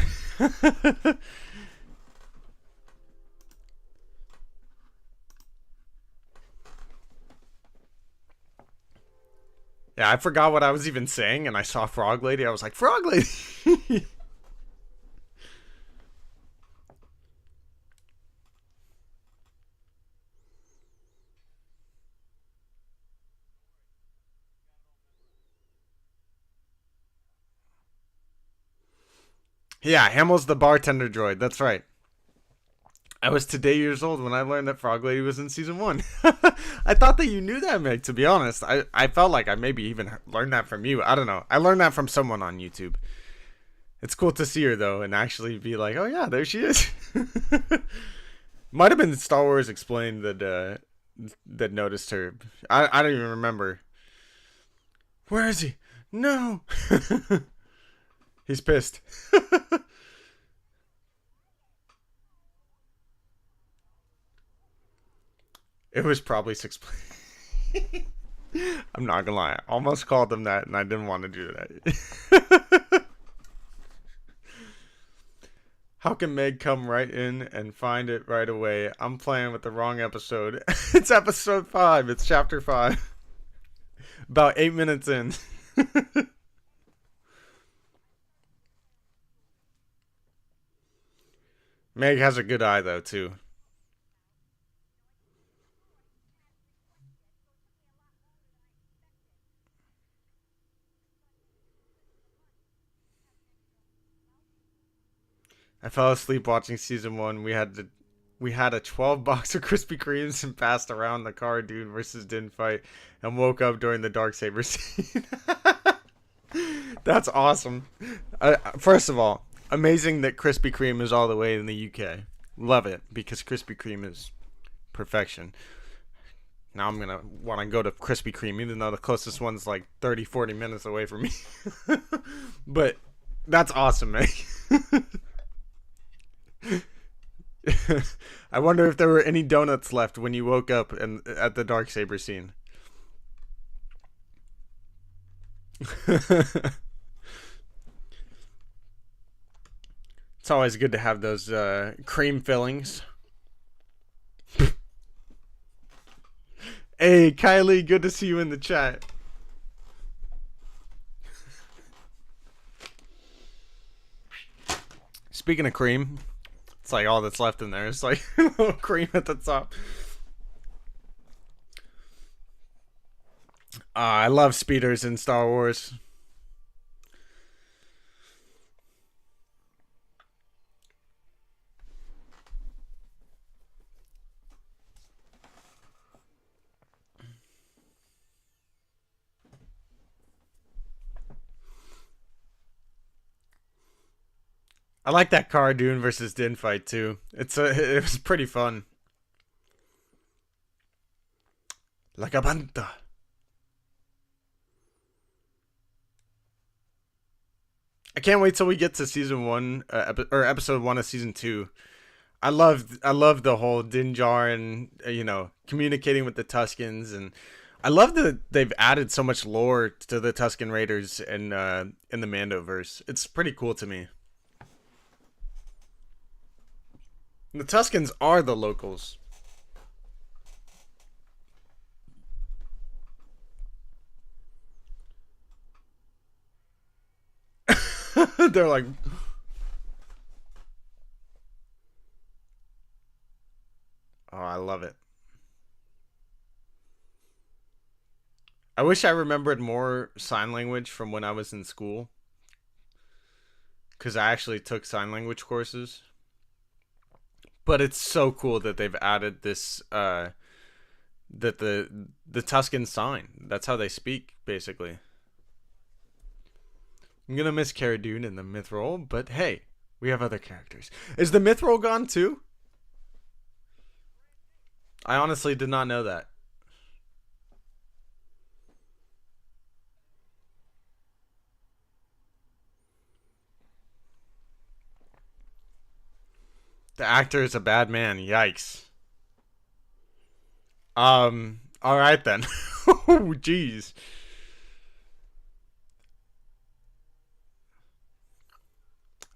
Speaker 1: Yeah, I forgot what I was even saying, and I saw Frog Lady. I was like, Frog Lady. Yeah, Hamill's the bartender droid. That's right. I was today years old when I learned that Frog Lady was in season 1. I thought that you knew that, Meg, to be honest. I felt like I maybe even learned that from you. I don't know. I learned that from someone on YouTube. It's cool to see her, though, and actually be like, oh, yeah, there she is. Might have been Star Wars Explained that noticed her. I don't even remember. Where is he? No. He's pissed. It was probably 6. I'm not gonna lie. I almost called him that, and I didn't want to do that. How can Meg come right in and find it right away? I'm playing with the wrong episode. It's episode 5. It's chapter 5. About 8 minutes in. Meg has a good eye, though, too. I fell asleep watching season 1. We had a 12 box of Krispy Kremes and passed around the Cara Dune versus Din fight and woke up during the Darksaber scene. That's awesome. First of all, amazing that Krispy Kreme is all the way in the UK. Love it because Krispy Kreme is perfection. Now I'm going to want to go to Krispy Kreme even though the closest one's like 30, 40 minutes away from me. But that's awesome, man. I wonder if there were any donuts left when you woke up and at the Darksaber scene. It's always good to have those cream fillings. Hey, Kylie, good to see you in the chat. Speaking of cream, it's like all that's left in there. It's like a little cream at the top. I love speeders in Star Wars. I like that Cara Dune versus Din fight too. It was pretty fun. Like a banta. I can't wait till we get to season one, or episode one of season two. I love the whole Din Djarin, communicating with the Tuskens, and I love that they've added so much lore to the Tusken Raiders in the Mandoverse. It's pretty cool to me. The Tuskens are the locals. They're like, oh, I love it. I wish I remembered more sign language from when I was in school, because I actually took sign language courses. But it's so cool that they've added this that the Tuscan sign. That's how they speak, basically. I'm gonna miss Cara Dune in the myth role, but hey, we have other characters. Is the myth role gone too? I honestly did not know that. The actor is a bad man. Yikes. All right then. Oh, jeez.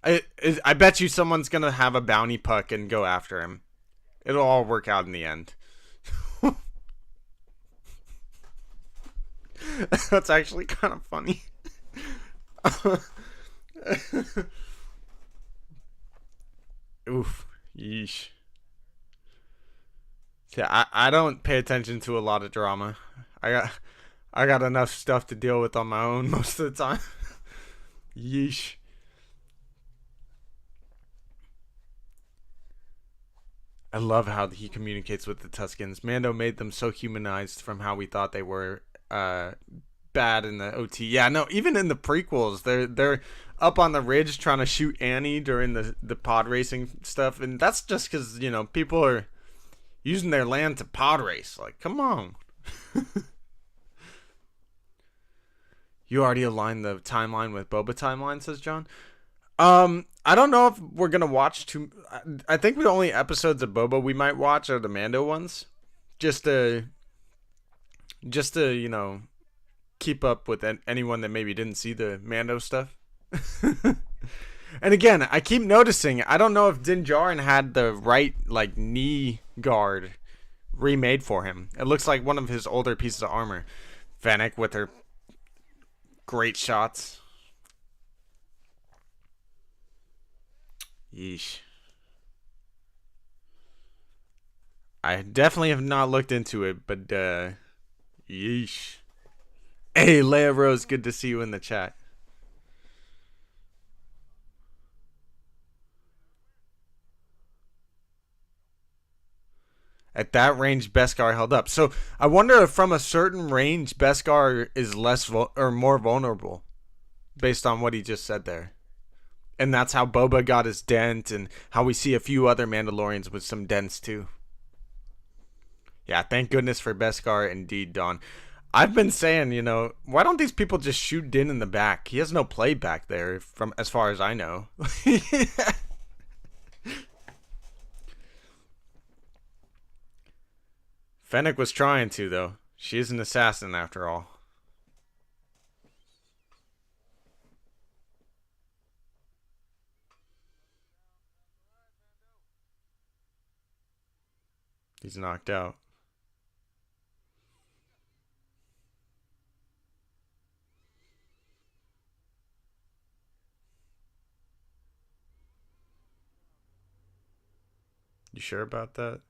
Speaker 1: I bet you someone's gonna have a bounty puck and go after him. It'll all work out in the end. That's actually kind of funny. Oof. Yeesh. Yeah, I don't pay attention to a lot of drama. I got I got enough stuff to deal with on my own most of the time. Yeesh. I love how he communicates with the Tuskens. Mando made them so humanized from how we thought they were bad in the OT. Yeah, no, even in the prequels, they're up on the ridge trying to shoot Annie during the pod racing stuff, and that's just because people are using their land to pod race. Like, come on. You already aligned the timeline with Boba timeline, says John. I don't know if we're gonna watch two. I think the only episodes of Boba we might watch are the Mando ones, just to keep up with anyone that maybe didn't see the Mando stuff. And again, I keep noticing. I don't know if Din Djarin had the right knee guard remade for him. It looks like one of his older pieces of armor. Fennec with her great shots. Yeesh. I definitely have not looked into it, but yeesh. Hey, Leia Rose, good to see you in the chat. At that range, Beskar held up. So I wonder if from a certain range, Beskar is less or more vulnerable, based on what he just said there. And that's how Boba got his dent, and how we see a few other Mandalorians with some dents too. Yeah, thank goodness for Beskar, indeed, Don. I've been saying, why don't these people just shoot Din in the back? He has no play back there, from as far as I know. Fennec was trying to, though. She is an assassin, after all. He's knocked out. You sure about that?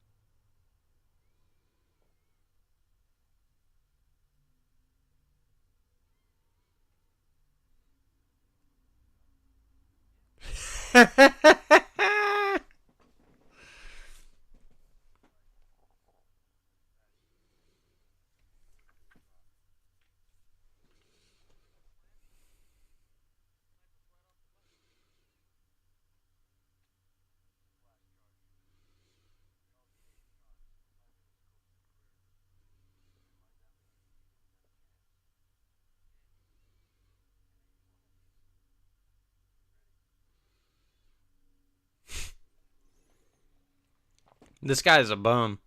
Speaker 1: This guy's a bum.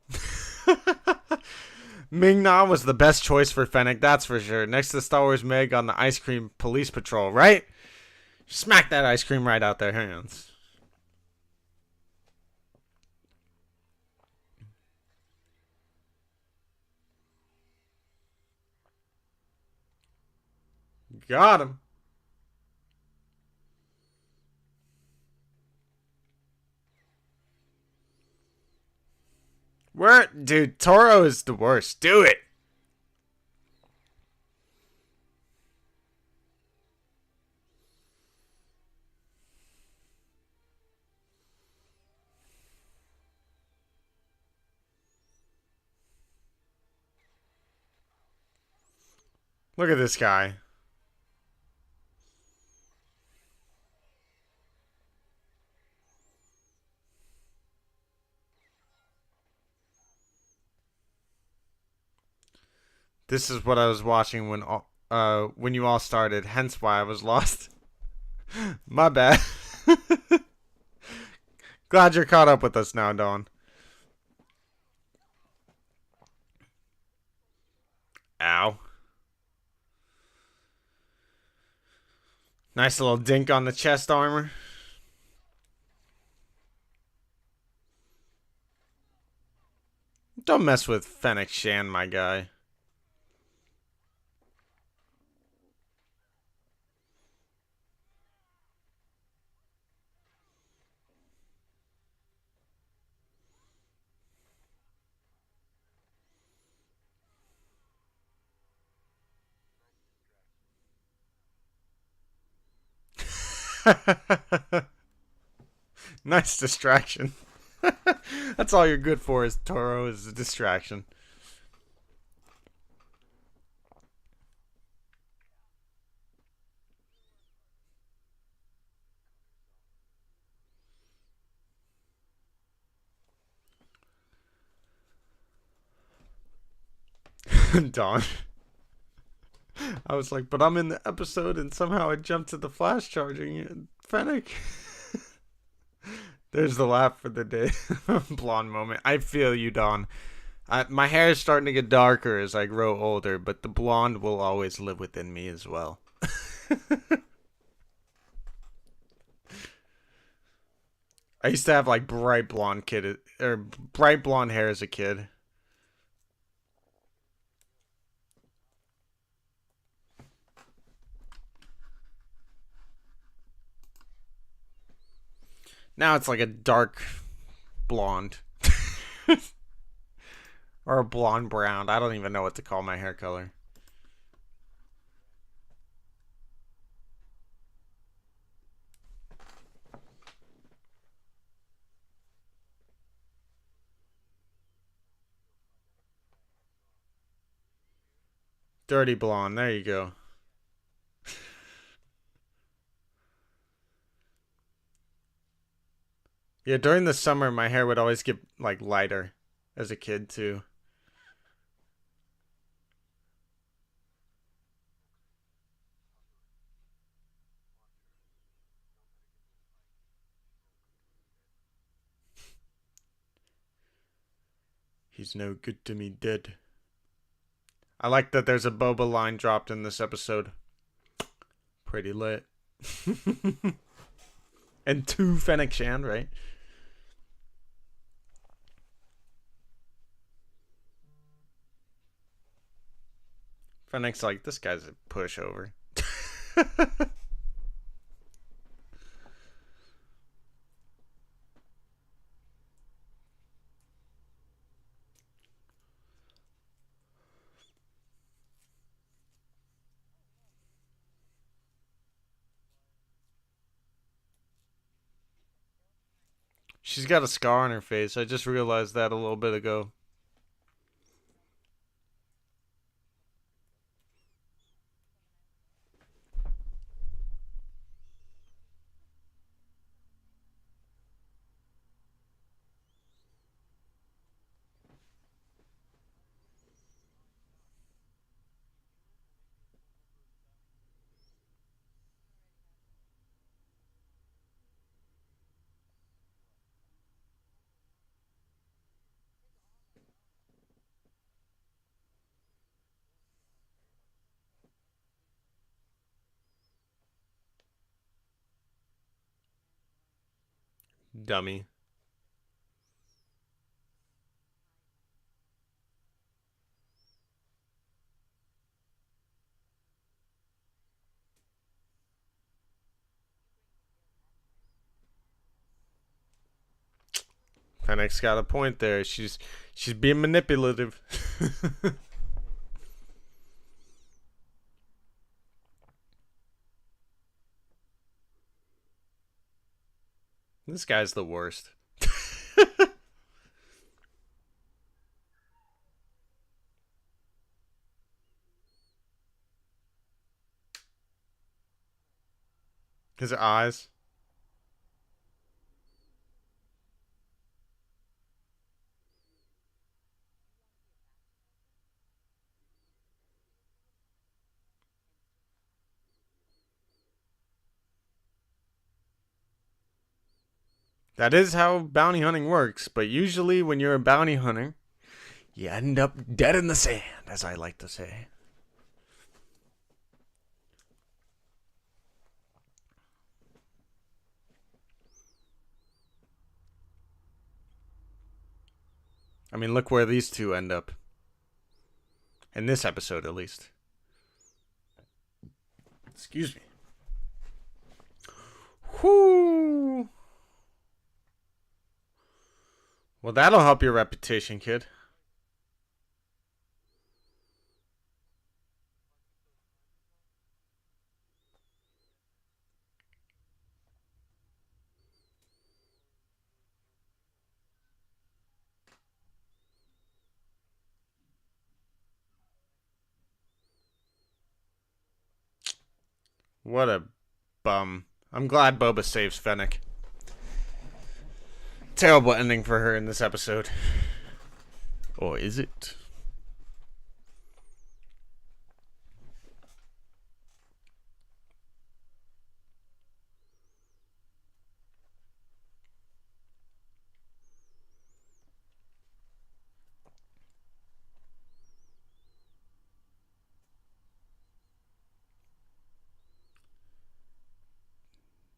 Speaker 1: Ming Na was the best choice for Fennec, that's for sure. Next to Star Wars Meg on the ice cream police patrol, right? Smack that ice cream right out their hands. Got him. Where, dude, Toro is the worst. Do it. Look at this guy. This is what I was watching when you all started, hence why I was lost. My bad. Glad you're caught up with us now, Dawn. Ow. Nice little dink on the chest armor. Don't mess with Fennec Shan, my guy. Nice distraction. That's all you're good for, is Toro, is a distraction. Dawn. I was like, but I'm in the episode and somehow I jumped to the flash charging Fennec. There's the laugh for the day. Blonde moment. I feel you, Dawn. My hair is starting to get darker as I grow older, but the blonde will always live within me as well. I used to have like bright blonde hair as a kid. Now it's like a dark blonde. Or a blonde brown. I don't even know what to call my hair color. Dirty blonde. There you go. Yeah, during the summer, my hair would always get like lighter as a kid too. He's no good to me dead. I like that there's a Boba line dropped in this episode. Pretty lit. And two Fennec Shand, right? Fennec's like, this guy's a pushover. She's got a scar on her face. I just realized that a little bit ago. Dummy. Fennec's got a point there. She's being manipulative. This guy's the worst. His eyes. That is how bounty hunting works, but usually when you're a bounty hunter, you end up dead in the sand, as I like to say. I mean, look where these two end up. In this episode, at least. Excuse me. Whoo! Well, that'll help your reputation, kid. What a bum. I'm glad Boba saves Fennec. Terrible ending for her in this episode. Or is it?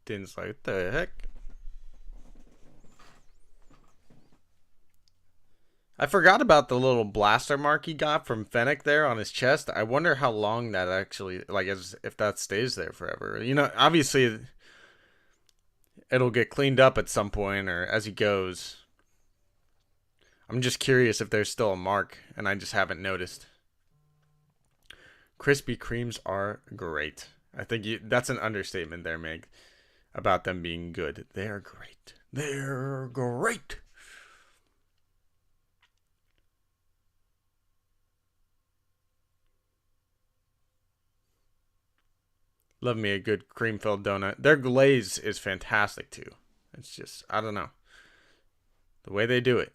Speaker 1: Din's like, what the heck? I forgot about the little blaster mark he got from Fennec there on his chest. I wonder how long that actually, like, if that stays there forever. You know, obviously, it'll get cleaned up at some point or as he goes. I'm just curious if there's still a mark, and I just haven't noticed. Krispy Kremes are great. I think that's an understatement there, Meg, about them being good. They're great. They're great. Love me a good cream-filled donut. Their glaze is fantastic, too. It's just, I don't know. The way they do it.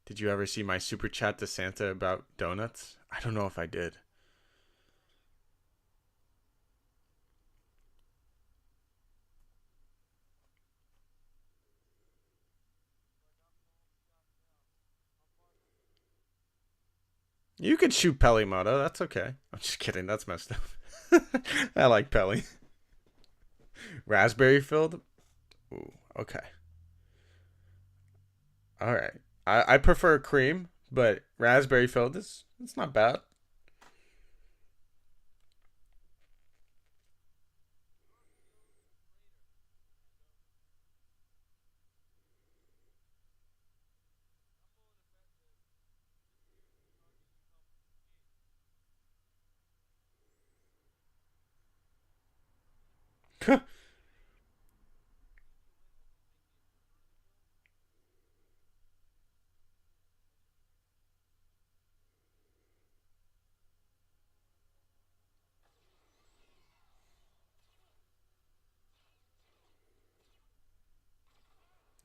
Speaker 1: Did you ever see my super chat to Santa about donuts? I don't know if I did. You could shoot Pelimoto. That's okay. I'm just kidding. That's messed up. I like Pelly. Raspberry filled? Ooh, okay. All right. I prefer cream, but raspberry filled is it's not bad.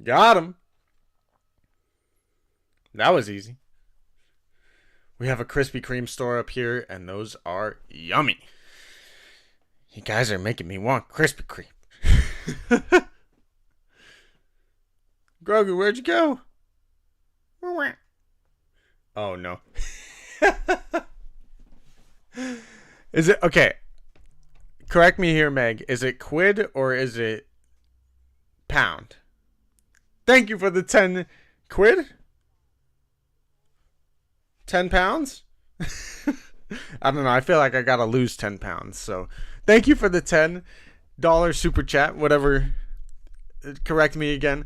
Speaker 1: Got him. That was easy. We have a Krispy Kreme store up here, and those are yummy. You guys are making me want Krispy Kreme. Grogu, where'd you go? Oh, no. Is it... Okay. correct me here, Meg. Is it quid or is it pound? Thank you for the 10 quid. 10 pounds? I don't know. I feel like I gotta lose 10 pounds. So thank you for the $10 super chat. Whatever. Correct me again.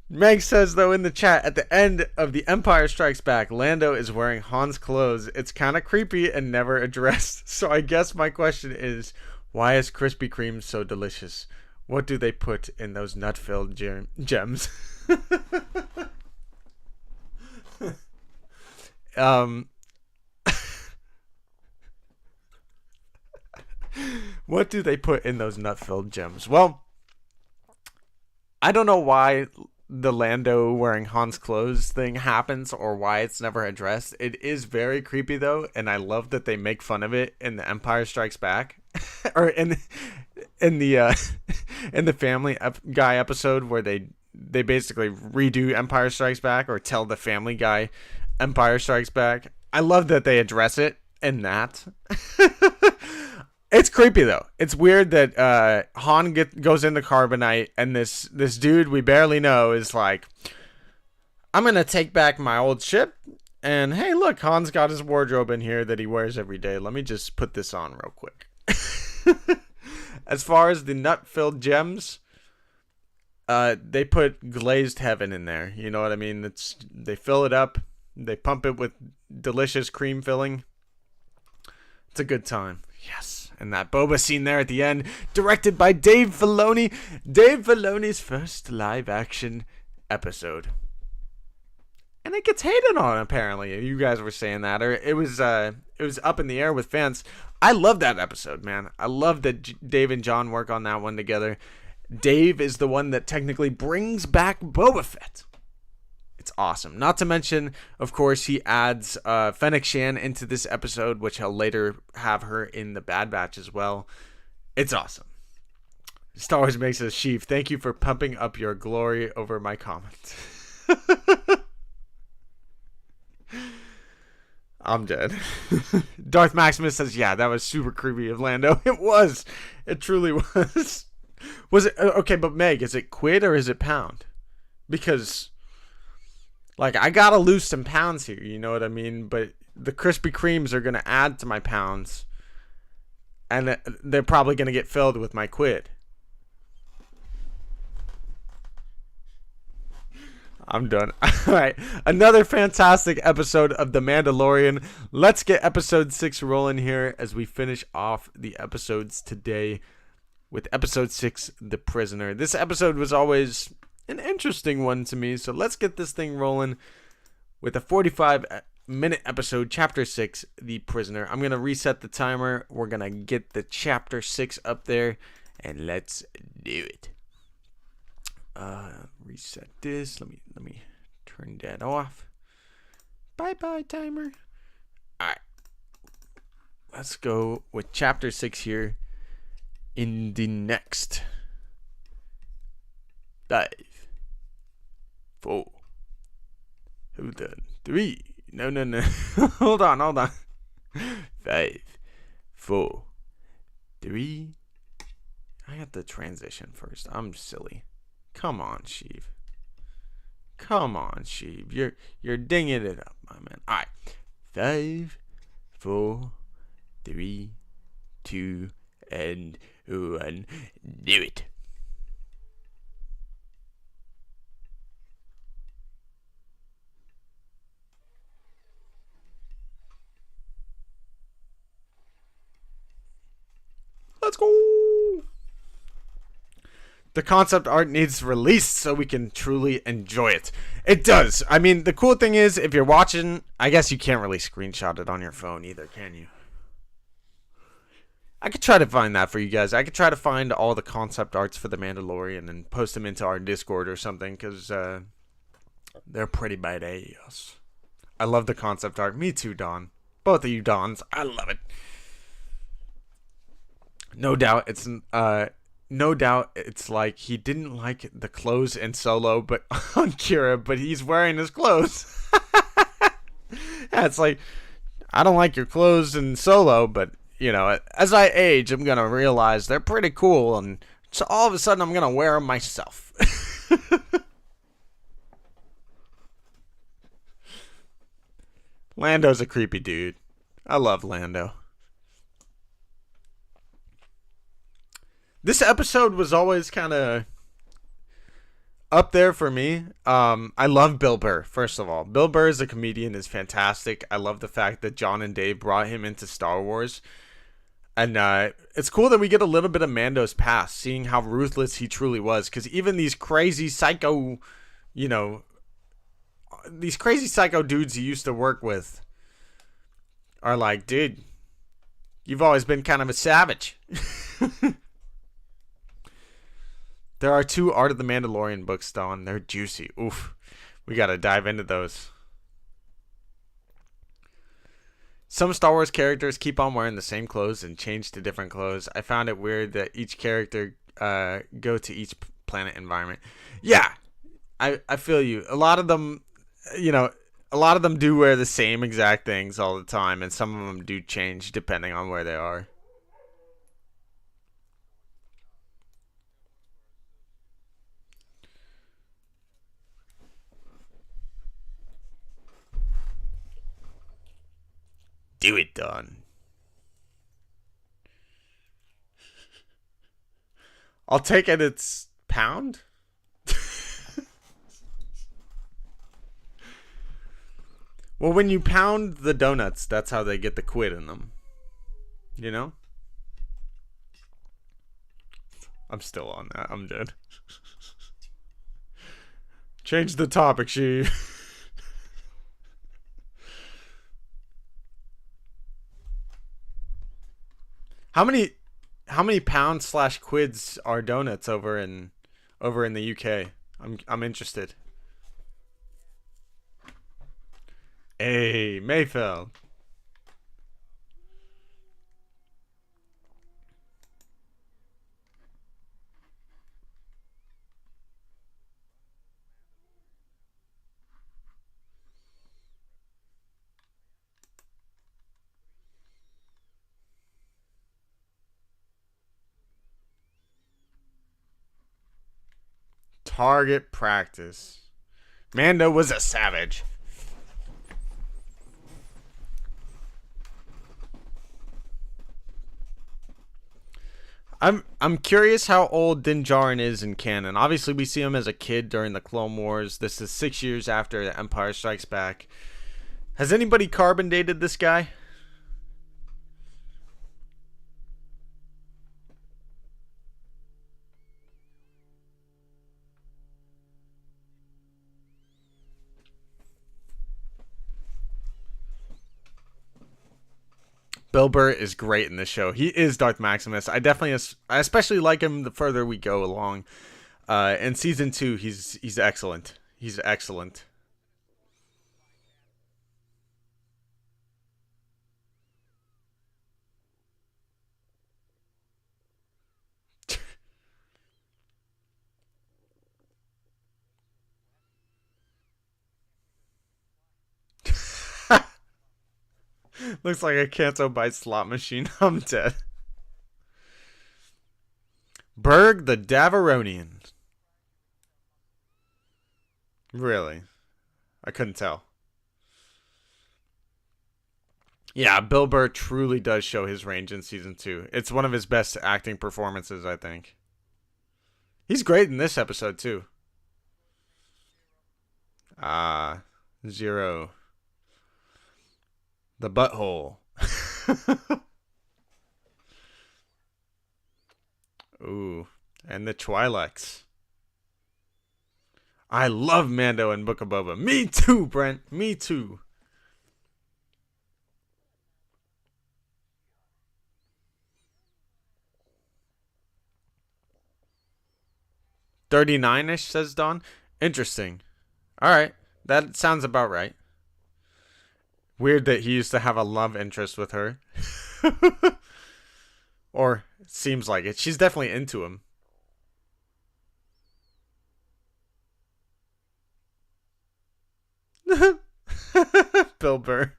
Speaker 1: Meg says, though, in the chat, at the end of The Empire Strikes Back, Lando is wearing Han's clothes. It's kind of creepy and never addressed. So I guess my question is, why is Krispy Kreme so delicious? What do they put in those nut-filled gems? What do they put in those nut-filled gems? Well, I don't know why the Lando wearing Han's clothes thing happens or why it's never addressed. It is very creepy though, and I love that they make fun of it in The Empire Strikes Back, or in the in the Family Guy episode where they basically redo Empire Strikes Back or tell the Family Guy Empire Strikes Back. I love that they address it in that. It's creepy though. It's weird that Han goes into carbonite and this dude we barely know is like, I'm gonna take back my old ship, and hey look, Han's got his wardrobe in here that he wears every day. Let me just put this on real quick. As far as the nut-filled gems, they put glazed heaven in there. You know what I mean? They fill it up, they pump it with delicious cream filling. It's a good time. Yes. And that boba scene there at the end, directed by Dave Filoni. Dave Filoni's first live-action episode. And it gets hated on, apparently. You guys were saying that. Or it was up in the air with fans. I love that episode, man. I love that Dave and John work on that one together. Dave is the one that technically brings back Boba Fett. It's awesome. Not to mention, of course, he adds Fennec Shan into this episode, which he'll later have her in the Bad Batch as well. It's awesome. Star Wars makes us Sheiv. Thank you for pumping up your glory over my comment. I'm dead. Darth Maximus says, yeah, that was super creepy of Lando. It was. It truly was. Was it? Okay, but Meg, is it quid or is it pound? Because, like, I gotta lose some pounds here, you know what I mean? But the Krispy Kremes are gonna add to my pounds, and they're probably gonna get filled with my quid. I'm done. All right, another fantastic episode of The Mandalorian. Let's get episode 6 rolling here as we finish off the episodes today with episode 6, The Prisoner. This episode was always an interesting one to me, so let's get this thing rolling with a 45-minute episode, chapter 6, The Prisoner. I'm gonna reset the timer. We're gonna get the chapter 6 up there, and let's do it. Reset this. Let me turn that off. Bye timer. All right, let's go with chapter 6 here in the next 5, 4, hold on, 3, no, hold on, 5, 4, 3, I got the transition first, I'm silly, come on, Sheiv, you're dinging it up, my man. Alright, 5, 4, 3, 2, and 1, do it. Let's go. The concept art needs released so we can truly enjoy it. It does. I mean, the cool thing is, if you're watching, I guess you can't really screenshot it on your phone either, can you? I could try to find that for you guys. I could try to find all the concept arts for The Mandalorian and post them into our Discord or something, because they're pretty badass. I love the concept art. Me too, Don. Both of you Dons. I love it. No doubt it's like he didn't like the clothes in Solo, but on Kira, but he's wearing his clothes. Yeah, it's like, I don't like your clothes in Solo, but as I age, I'm gonna realize they're pretty cool, and so all of a sudden I'm gonna wear them myself. Lando's a creepy dude. I love Lando. This episode was always kind of up there for me. I love Bill Burr, first of all. Bill Burr as a comedian is fantastic. I love the fact that John and Dave brought him into Star Wars. And it's cool that we get a little bit of Mando's past, seeing how ruthless he truly was. Because even these crazy psycho, these crazy psycho dudes he used to work with are like, dude, you've always been kind of a savage. There are 2 Art of the Mandalorian books, Don. They're juicy. Oof. We got to dive into those. Some Star Wars characters keep on wearing the same clothes and change to different clothes. I found it weird that each character go to each planet environment. Yeah, I feel you. A lot of them, do wear the same exact things all the time, and some of them do change depending on where they are. Do it, Don. I'll take it. It's pound. Well, when you pound the donuts, that's how they get the quid in them. You know? I'm still on that. I'm dead. Change the topic, Sheiv. How many pounds / quids are donuts over in the UK? I'm interested. Hey, Mayfeld. Target practice. Mando was a savage. I'm curious how old Din Djarin is in canon. Obviously, we see him as a kid during the Clone Wars. This is 6 years after the Empire Strikes Back. Has anybody carbon dated this guy? Bill Burr is great in this show. He is Darth Maximus. I especially like him the further we go along. In season 2, he's excellent. He's excellent. Looks like a Canto Bite slot machine. I'm dead. Berg the Davaronian. Really? I couldn't tell. Yeah, Bill Burr truly does show his range in season 2. It's one of his best acting performances, I think. He's great in this episode, too. Zero. The butthole. Ooh, and the Twi'leks. I love Mando and Book of Boba. Me too, Brent. Me too. 39ish, says Don. Interesting. All right, that sounds about right. Weird that he used to have a love interest with her. Or seems like it. She's definitely into him. Bill Burr.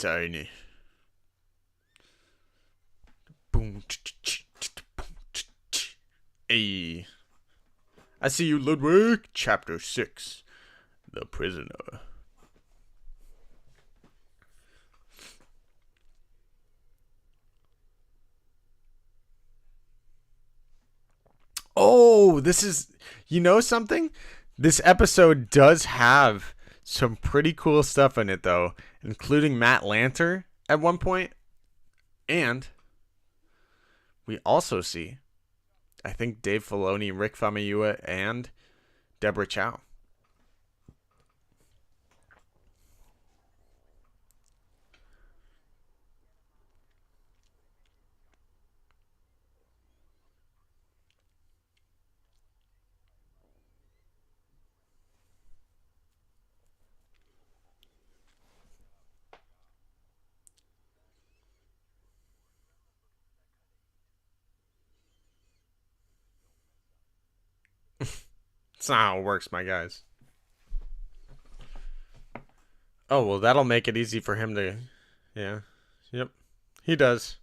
Speaker 1: tiny. Boom. Hey. I see you, Ludwig. Chapter 6. The Prisoner. Oh, this is... You know something? This episode does have some pretty cool stuff in it, though. Including Matt Lanter at one point. And we also see, I think, Dave Filoni, Rick Famuyiwa, and Deborah Chow. That's not how it works, my guys. Oh, well, that'll make it easy for him to... Yeah. Yep. He does.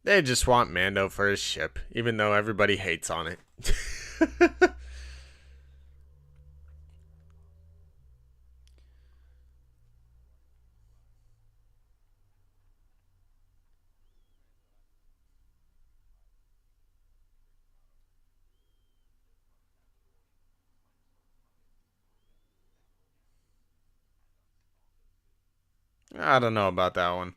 Speaker 1: They just want Mando for his ship, even though everybody hates on it. I don't know about that one.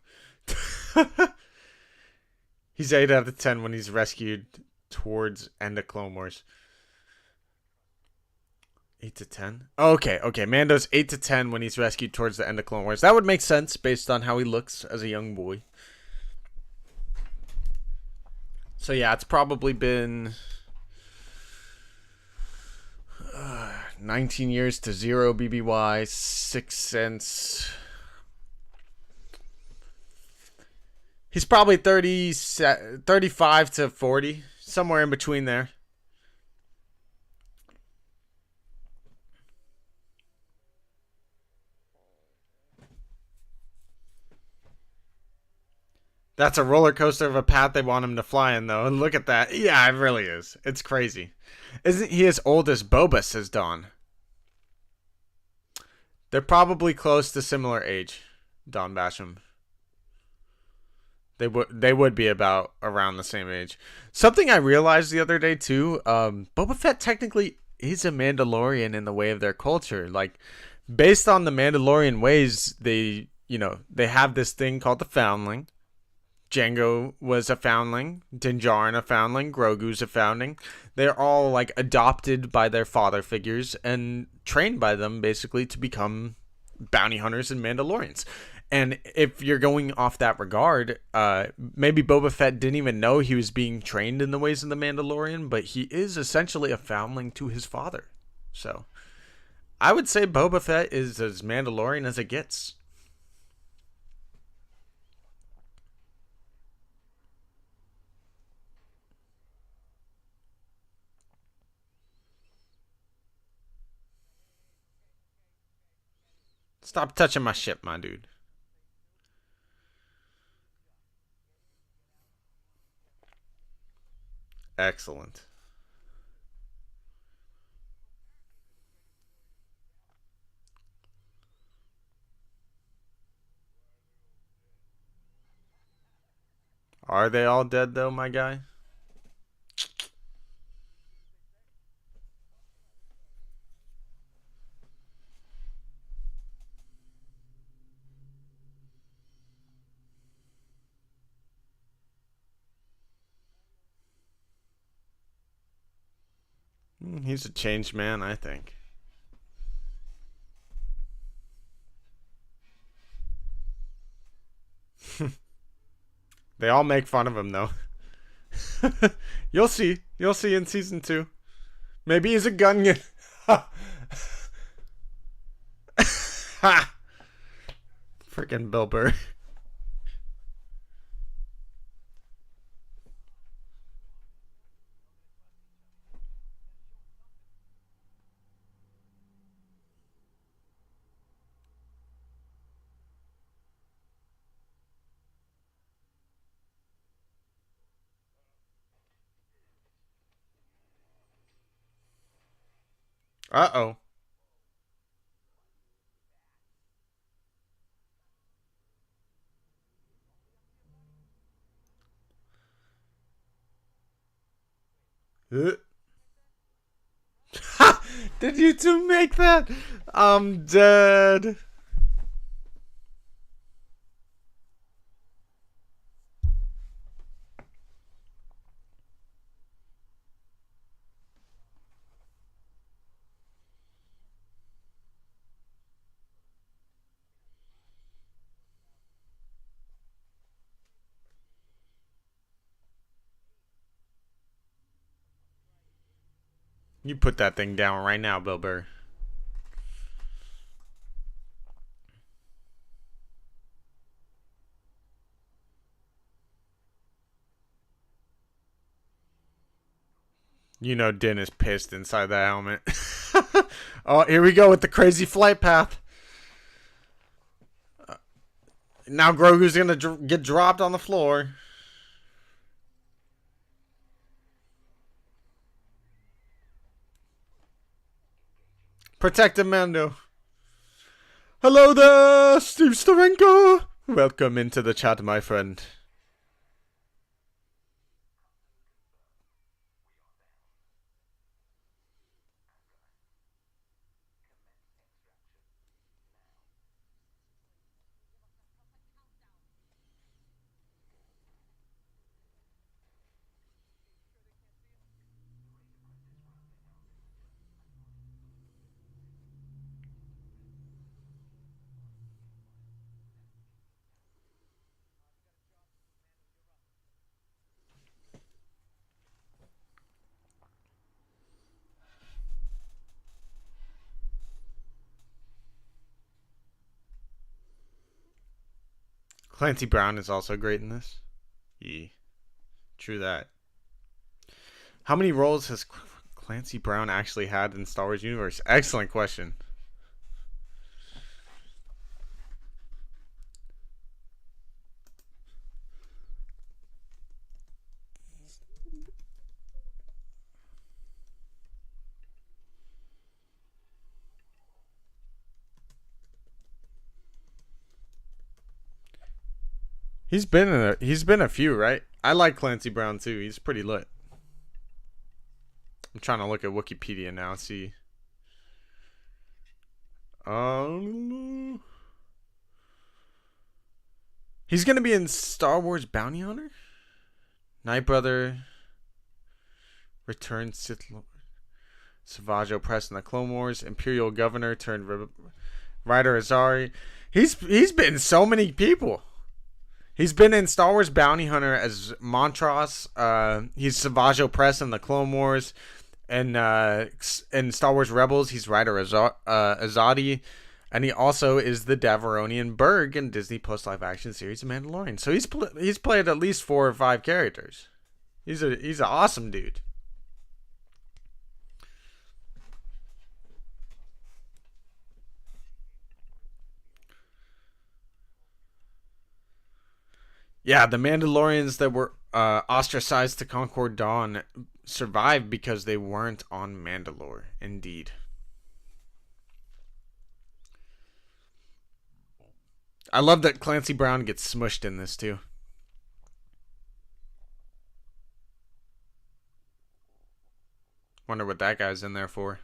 Speaker 1: He's 8 out of 10 when he's rescued towards end of Clone Wars. 8 to 10? Okay. Mando's 8 to 10 when he's rescued towards the end of Clone Wars. That would make sense based on how he looks as a young boy. So yeah, it's probably been 19 years to 0 BBY, 6 cents. He's probably 35 to 40, somewhere in between there. That's a roller coaster of a path they want him to fly in, though. And look at that. Yeah, it really is. It's crazy. Isn't he as old as Boba, says Dawn? They're probably close to similar age, Don Basham. They would be about around the same age. Something I realized the other day too. Boba Fett technically is a Mandalorian in the way of their culture. Like, based on the Mandalorian ways, they have this thing called the Foundling. Jango was a foundling, Din Djarin a foundling, Grogu's a foundling. They're all like adopted by their father figures and trained by them basically to become bounty hunters and Mandalorians. And if you're going off that regard, maybe Boba Fett didn't even know he was being trained in the ways of the Mandalorian, but he is essentially a foundling to his father. So I would say Boba Fett is as Mandalorian as it gets. Stop touching my ship, my dude. Excellent. Are they all dead, though, my guy? He's a changed man, I think. They all make fun of him though. You'll see. You'll see in season 2. Maybe he's a Gungan. Ha! Freaking Bill Burr. Uh-oh. Did you two make that? I'm dead. You put that thing down right now, Bill Burr. You know Din is pissed inside that helmet. Oh, here we go with the crazy flight path. Now Grogu's gonna get dropped on the floor. Protect him, Mando. Hello there, Steve Starenko. Welcome into the chat, my friend. Clancy Brown is also great in this. Yeah, true that. How many roles has Clancy Brown actually had in Star Wars universe? Excellent question. He's been a few, right? I like Clancy Brown too. He's pretty lit. I'm trying to look at Wikipedia now and see. He's gonna be in Star Wars Bounty Hunter, Night Brother, Return Sith Lord, Savage Opress in the Clone Wars, Imperial Governor turned Ryder Azari. He's been so many people. He's been in Star Wars Bounty Hunter as Montrose. He's Savage Opress in the Clone Wars. And in Star Wars Rebels, he's Ryder Azadi. And he also is the Davaronian Berg in Disney Plus live action series of Mandalorian. So he's played at least 4 or 5 characters. He's an awesome dude. Yeah, the Mandalorians that were ostracized to Concord Dawn survived because they weren't on Mandalore. Indeed. I love that Clancy Brown gets smushed in this too. Wonder what that guy's in there for.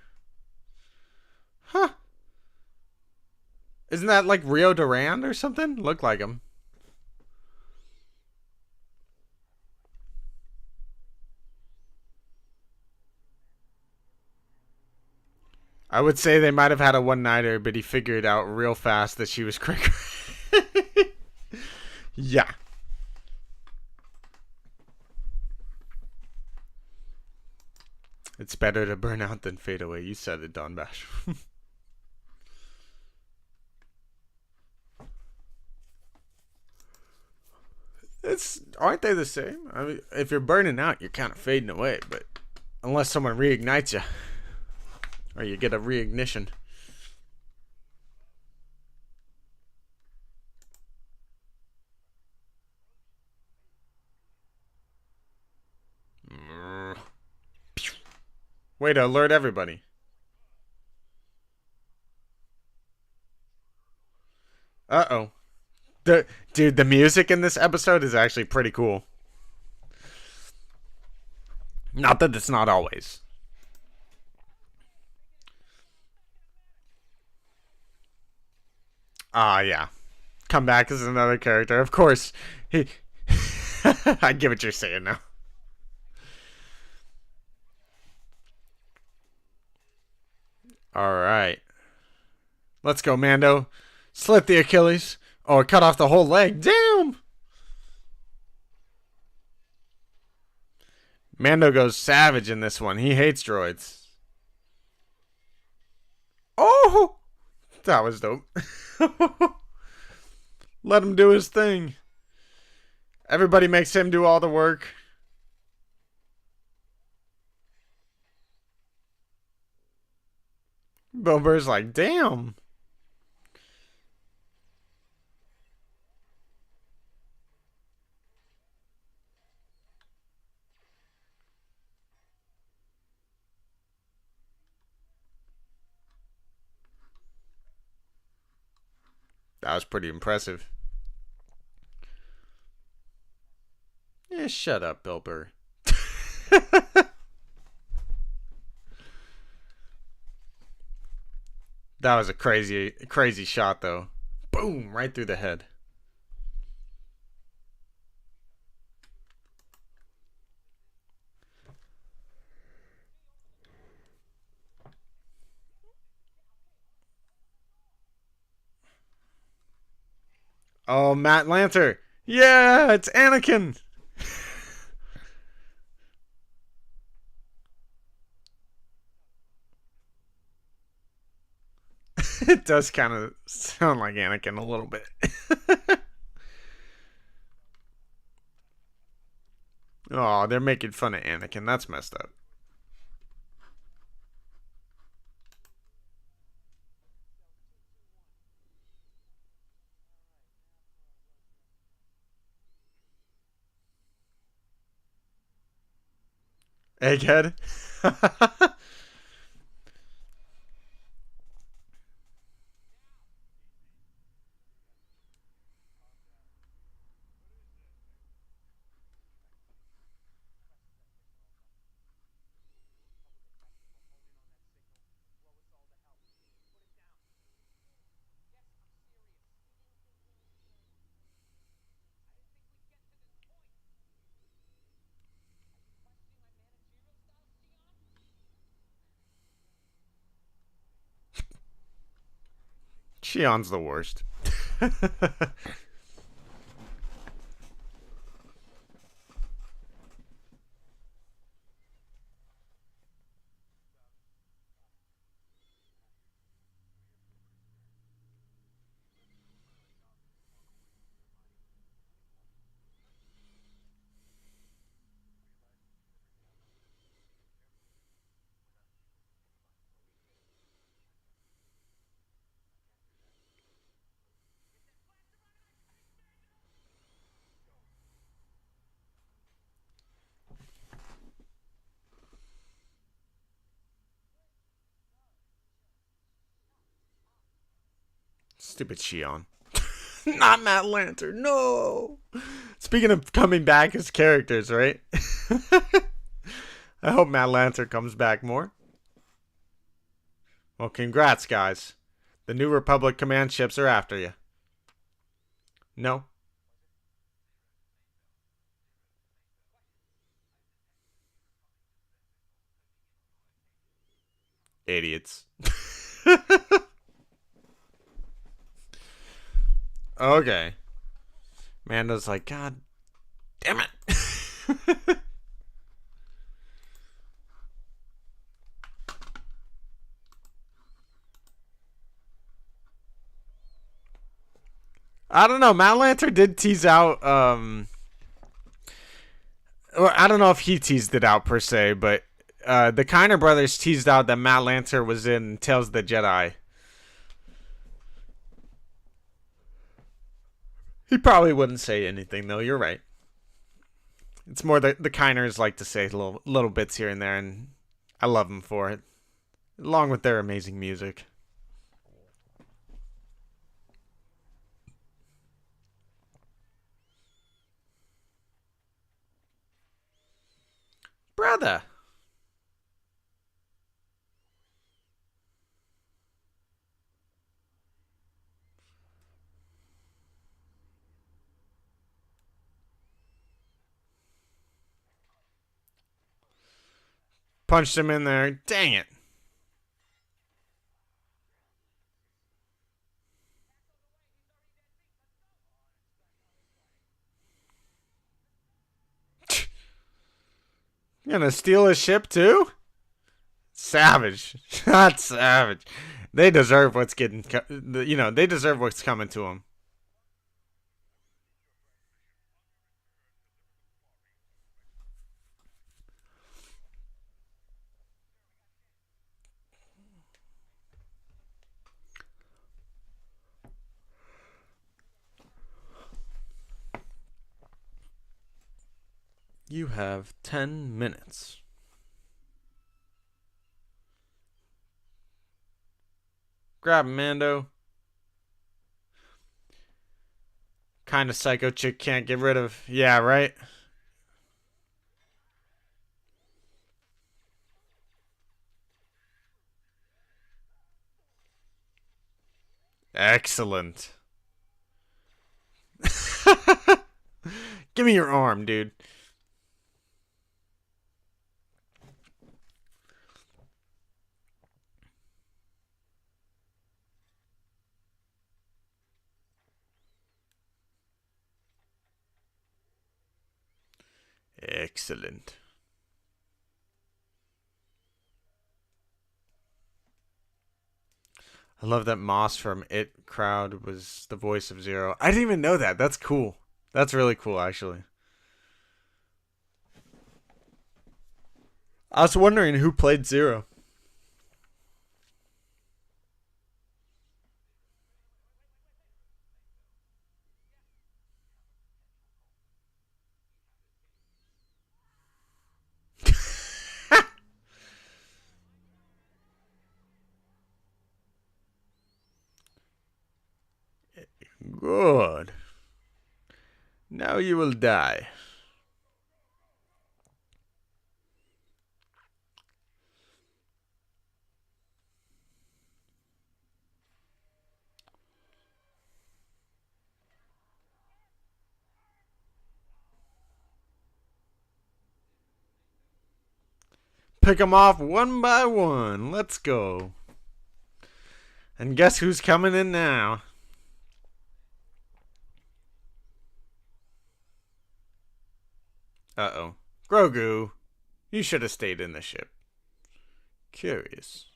Speaker 1: Huh. Isn't that like Rio Durand or something? Look like him. I would say they might have had a one-nighter, but he figured out real fast that she was quicker. Yeah. It's better to burn out than fade away. You said it, Don Bash. Aren't they the same? I mean, if you're burning out, you're kind of fading away, but unless someone reignites you, or you get a reignition. Way to alert everybody. Uh-oh. Dude, the music in this episode is actually pretty cool. Not that it's not always. Yeah. Come back as another character. Of course. He I get what you're saying now. Alright. Let's go, Mando. Slit the Achilles. Or cut off the whole leg. Damn! Mando goes savage in this one. He hates droids. Oh! That was dope. Let him do his thing. Everybody makes him do all the work. Bill Burr's like, damn. That was pretty impressive. Yeah, shut up, Bill Burr. That was a crazy shot, though. Boom, right through the head. Oh, Matt Lanter. Yeah, it's Anakin. It does kind of sound like Anakin a little bit. Oh, they're making fun of Anakin. That's messed up. Egghead. Shion's the worst. Stupid Shion. Not Matt Lanter. No. Speaking of coming back as characters, right? I hope Matt Lanter comes back more. Well, congrats, guys. The New Republic command ships are after you. No? Idiots. Okay. Mando's like, God damn it. I don't know. Matt Lanter did tease out. Or I don't know if he teased it out per se, but the Kiner brothers teased out that Matt Lanter was in Tales of the Jedi. He probably wouldn't say anything though. You're right. It's more the Kiners like to say little bits here and there, and I love them for it, along with their amazing music. Brother. Punched him in there. Dang it. You gonna steal his ship too? Savage. Not savage. They deserve what's getting, they deserve what's coming to them. You have 10 minutes. Grab Mando. Kind of psycho chick can't get rid of. Yeah, right? Excellent. Give me your arm, dude. Excellent. I love that Moss from It Crowd was the voice of Zero. I didn't even know that. That's cool. That's really cool, actually. I was wondering who played Zero. Good. Now you will die. Pick them off one by one. Let's go. And guess who's coming in now? Uh-oh. Grogu, you should have stayed in the ship. Curious.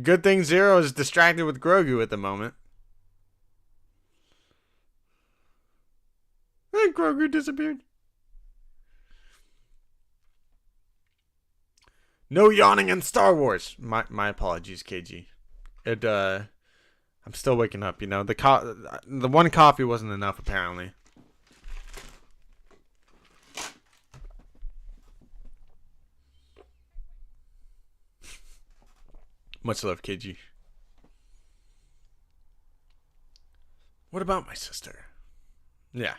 Speaker 1: Good thing Zero is distracted with Grogu at the moment. And Grogu disappeared. No yawning in Star Wars. My apologies, KG. I'm still waking up, you know. The one coffee wasn't enough apparently. Much love, KG. What about my sister? Yeah.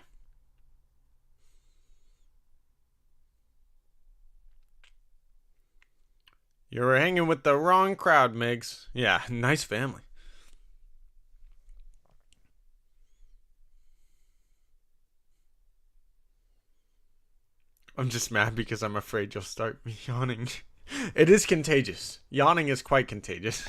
Speaker 1: You were hanging with the wrong crowd, Migs. Yeah, nice family. I'm just mad because I'm afraid you'll start me yawning. It is contagious. Yawning is quite contagious.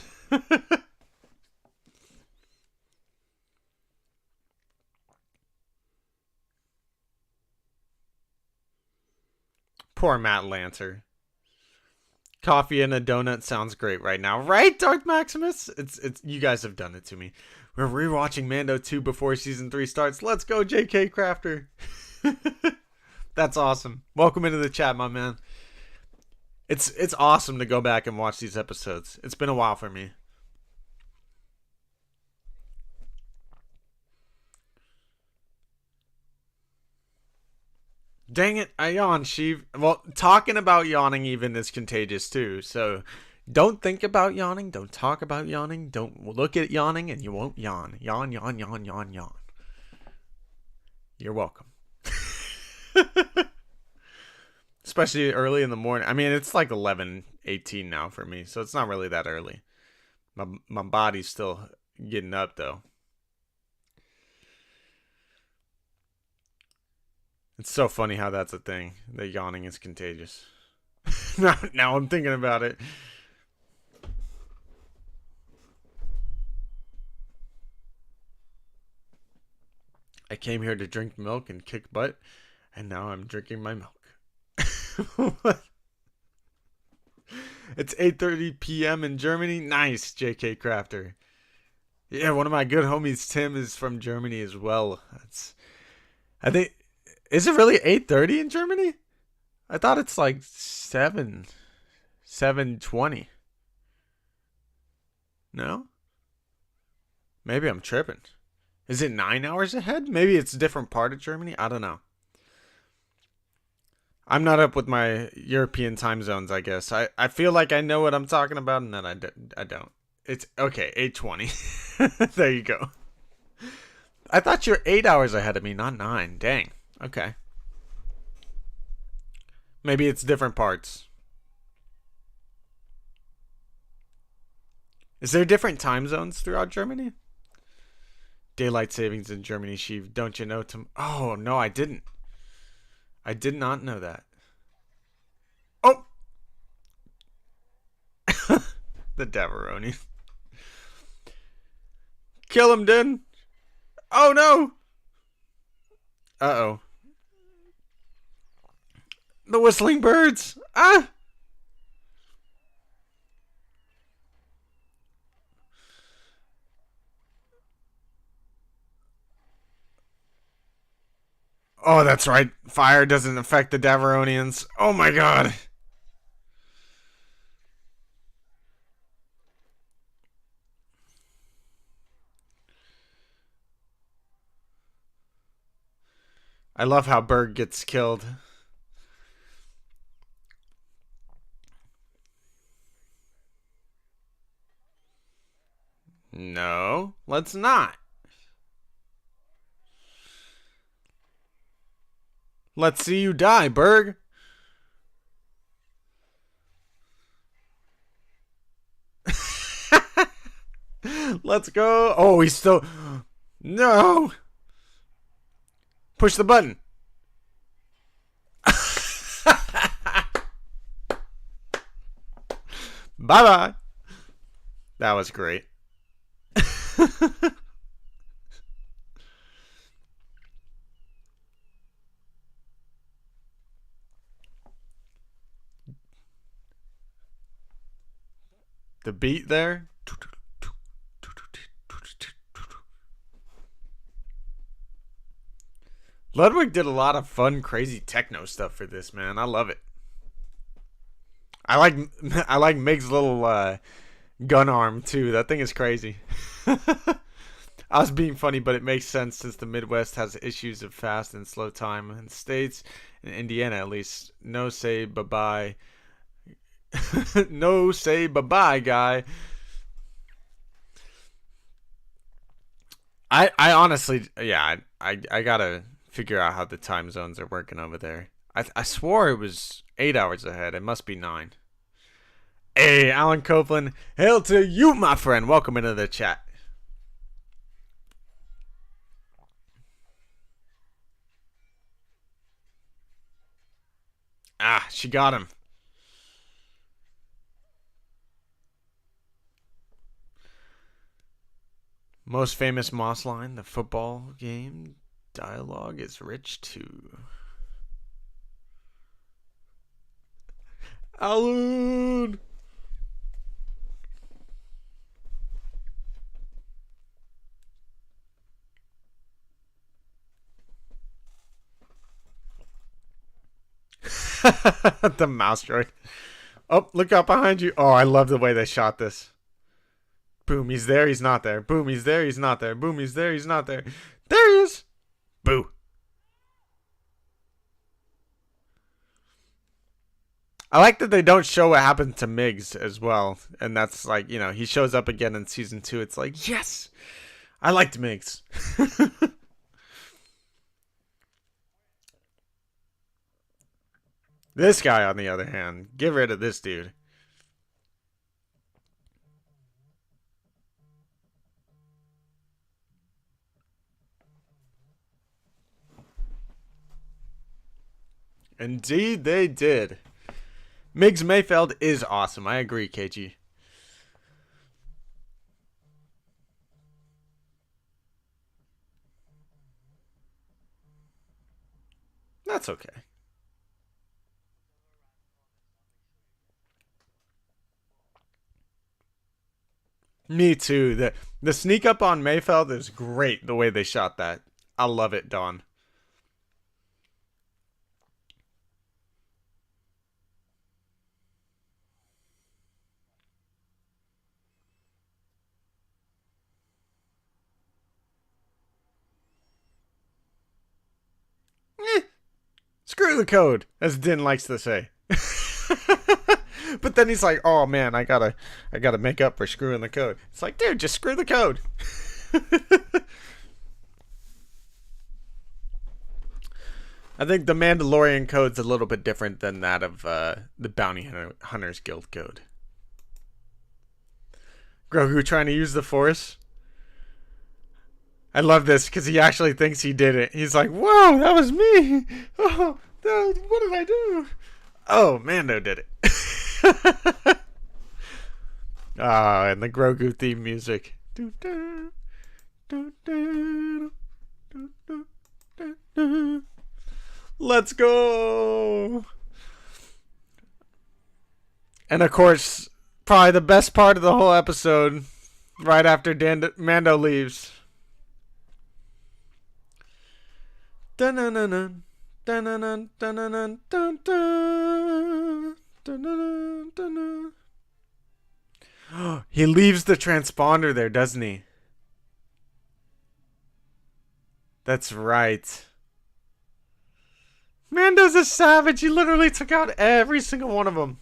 Speaker 1: Poor Matt Lancer. Coffee and a donut sounds great right now, right, Dark Maximus? It's you guys have done it to me. We're rewatching Mando 2 before season 3 starts. Let's go, JK Crafter. That's awesome. Welcome into the chat, my man. It's awesome to go back and watch these episodes. It's been a while for me. Dang it, I yawned, Sheiv. Well, talking about yawning even is contagious too. So don't think about yawning. Don't talk about yawning. Don't look at yawning and you won't yawn. Yawn, yawn, yawn, yawn, yawn. You're welcome. Especially early in the morning. I mean, it's like 11:18 now for me, so it's not really that early. My body's still getting up though. It's so funny how that's a thing. That yawning is contagious. now I'm thinking about it. I came here to drink milk and kick butt, and now I'm drinking my milk. It's 8:30 p.m. in Germany. Nice, JK Crafter. Yeah, one of my good homies, Tim, is from Germany as well. I think... Is it really 8:30 in Germany? I thought it's like 7:20. No? Maybe I'm tripping. Is it 9 hours ahead? Maybe it's a different part of Germany? I don't know. I'm not up with my European time zones, I guess. I feel like I know what I'm talking about, and then I don't. It's okay, 8:20. There you go. I thought you're 8 hours ahead of me, not 9. Dang. Okay. Maybe it's different parts. Is there different time zones throughout Germany? Daylight savings in Germany, Sheiv. Don't you know? Oh, no, I didn't. I did not know that. Oh! The Davaroni. Kill him, Din. Oh, no! Uh-oh. The whistling birds. Ah! Oh, that's right. Fire doesn't affect the Davaronians. Oh my god. I love how Berg gets killed. No, let's not. Let's see you die, Berg. Let's go. Oh, he's still... No. Push the button. Bye-bye. That was great. The beat there. Ludwig did a lot of fun, crazy techno stuff for this, man. I love it. I like Mig's little gun arm too. That thing is crazy. I was being funny, but it makes sense since the Midwest has issues of fast and slow time. In states, in Indiana at least, no say bye-bye. No say bye-bye, guy. I honestly, yeah, I gotta figure out how the time zones are working over there. I swore it was 8 hours ahead. It must be 9. Hey, Alan Copeland. Hail to you, my friend. Welcome into the chat. Ah, she got him. Most famous Moss line, the football game dialogue is rich too. Alan! The mouse droid. Oh, look out behind you. Oh, I love the way they shot this. Boom, he's there, he's not there. Boom, he's there, he's not there. Boom, he's there, he's not there. There he is! Boo. I like that they don't show what happened to Miggs as well. And that's like, you know, he shows up again in season 2. It's like, yes! I liked Miggs. This guy, on the other hand, get rid of this dude. Indeed, they did. Miggs Mayfeld is awesome. I agree, KG. That's okay. Me too. The sneak up on Mayfeld is great. The way they shot that, I love it, Dawn. Screw the code, as Din likes to say. But then he's like, "Oh man, I gotta make up for screwing the code." It's like, dude, just screw the code. I think the Mandalorian code's a little bit different than that of the Bounty Hunters Guild code. Grogu trying to use the Force. I love this because he actually thinks he did it. He's like, "Whoa, that was me! Oh, what did I do?" Oh, Mando did it. And the Grogu theme music. Let's go! And of course, probably the best part of the whole episode, right after Mando leaves. Dun-dun-dun-dun. He leaves the transponder there, doesn't he? That's right. Mando's a savage. He literally took out every single one of them.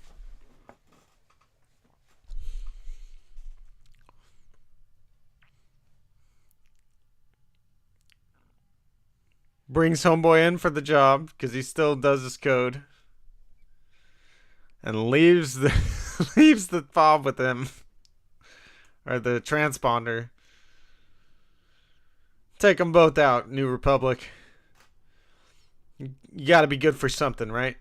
Speaker 1: Brings homeboy in for the job because he still does his code, and leaves the leaves the fob with him, or the transponder. Take them both out, New Republic. You got to be good for something, right?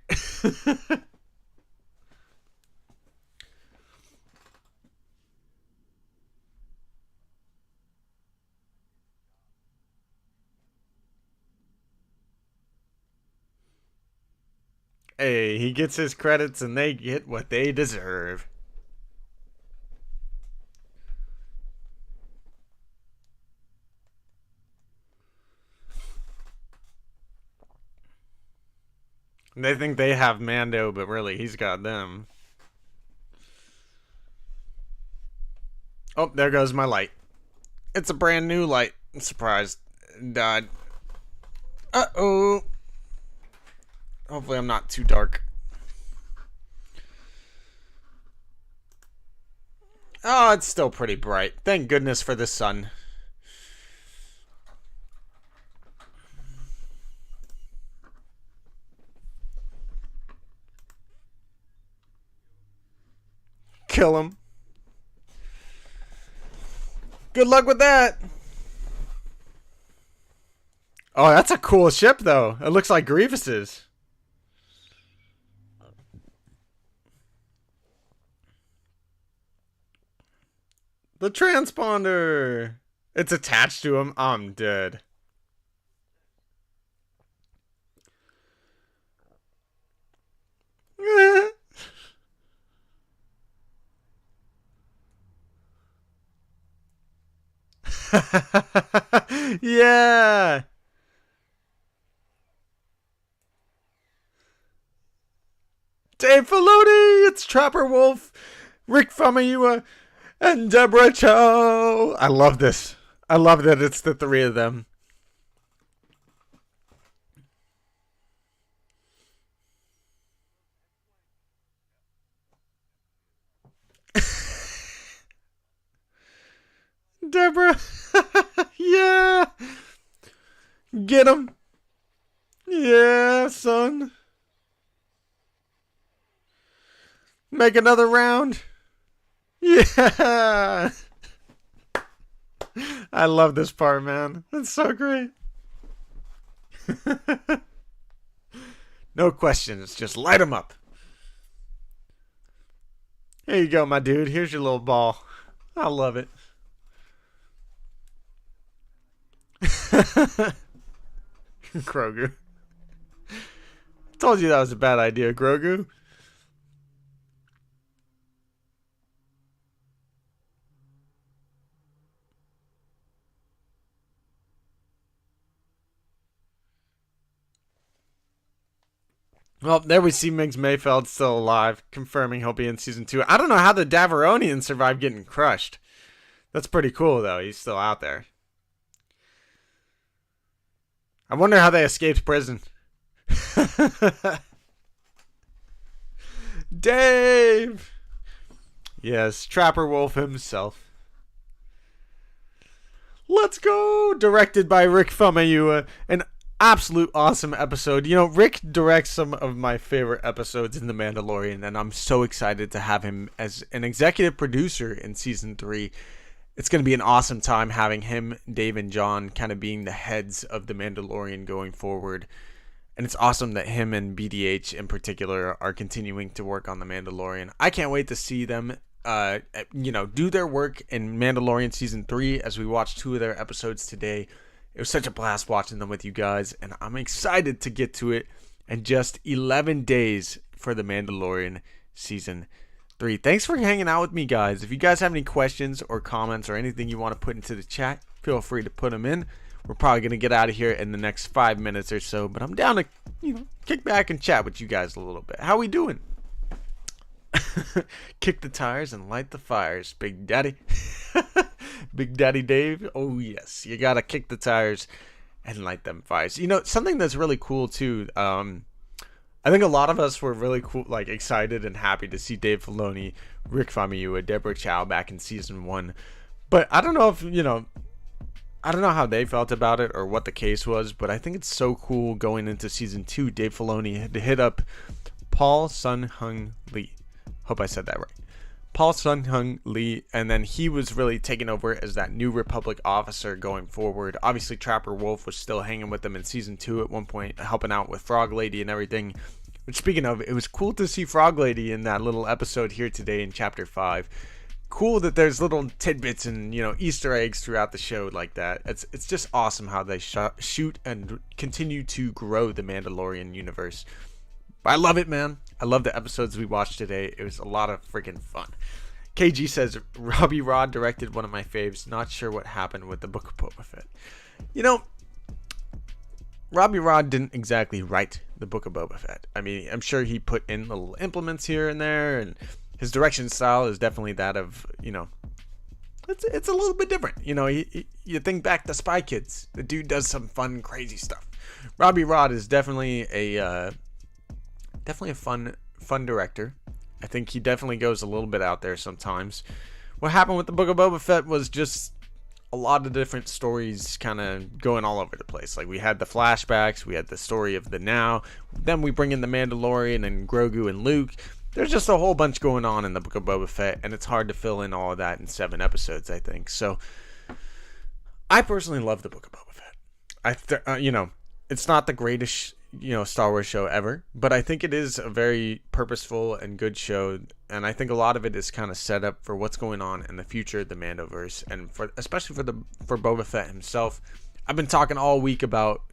Speaker 1: Hey, he gets his credits and they get what they deserve. They think they have Mando, but really he's got them. Oh, there goes my light. It's a brand new light. I'm surprised. It died. Uh-oh. Hopefully I'm not too dark. Oh, it's still pretty bright. Thank goodness for the sun. Kill him. Good luck with that. Oh, that's a cool ship, though. It looks like Grievous's. The transponder. It's attached to him. I'm dead. Yeah. Dave Filoni, it's Trapper Wolf, Rick Famuyiwa, and Deborah Chow. I love this. I love that it's the three of them. Deborah. Yeah. Get him. Yeah, son. Make another round. Yeah. I love this part, man. It's so great. No questions. Just light them up. Here you go, my dude. Here's your little ball. I love it. Grogu. Told you that was a bad idea, Grogu. Well, there we see Miggs Mayfeld still alive, confirming he'll be in season 2. I don't know how the Davaronians survived getting crushed. That's pretty cool, though. He's still out there. I wonder how they escaped prison. Dave! Yes, Trapper Wolf himself. Let's go! Directed by Rick Famuyiwa. An absolute awesome episode. You know, Rick directs some of my favorite episodes in The Mandalorian, and I'm so excited to have him as an executive producer in season 3. It's going to be an awesome time having him, Dave, and John kind of being the heads of The Mandalorian going forward. And it's awesome that him and BDH in particular are continuing to work on The Mandalorian. I can't wait to see them do their work in Mandalorian season 3 as we watch 2 of their episodes today. It was such a blast watching them with you guys, and I'm excited to get to it in just 11 days for The Mandalorian season 3. Thanks for hanging out with me, guys. If you guys have any questions or comments or anything you want to put into the chat, feel free to put them in. We're probably going to get out of here in the next 5 minutes or so, but I'm down to, kick back and chat with you guys a little bit. How we doing? Kick the tires and light the fires, Big Daddy. Big Daddy Dave. Oh, yes. You got to kick the tires and light them fires. You know, something that's really cool, too. I think a lot of us were really cool, excited and happy to see Dave Filoni, Rick Famuyiwa, Deborah Chow back in season 1. But I don't know if, I don't know how they felt about it or what the case was, but I think it's so cool going into season 2. Dave Filoni had to hit up Paul Sun-Hung Lee. Hope I said that right. Paul Sun-Hung Lee, and then he was really taking over as that New Republic officer going forward. Obviously, Trapper Wolf was still hanging with them in season 2 at one point, helping out with Frog Lady and everything. But speaking of, it was cool to see Frog Lady in that little episode here today in Chapter 5. Cool that there's little tidbits and, Easter eggs throughout the show like that. It's just awesome how they shoot and continue to grow the Mandalorian universe. I love it, man. I love the episodes we watched today. It was a lot of freaking fun. KG says, Robbie Rod directed one of my faves. Not sure what happened with the Book of Boba Fett. Robbie Rod didn't exactly write the Book of Boba Fett. I mean, I'm sure he put in little implements here and there, and his direction style is definitely that of, it's a little bit different. You think back to Spy Kids. The dude does some fun, crazy stuff. Robbie Rod is definitely a fun director. I think he definitely goes a little bit out there sometimes. What happened with the Book of Boba Fett was just a lot of different stories kind of going all over the place. Like, we had the flashbacks, we had the story of the now, then we bring in the Mandalorian and Grogu and Luke. There's just a whole bunch going on in the Book of Boba Fett, and it's hard to fill in all of that in 7 episodes, I think. So, I personally love the Book of Boba Fett. It's not the greatest Star Wars show ever, but I think it is a very purposeful and good show, and I think a lot of it is kind of set up for what's going on in the future of the Mandoverse, and especially for Boba Fett himself. I've been talking all week about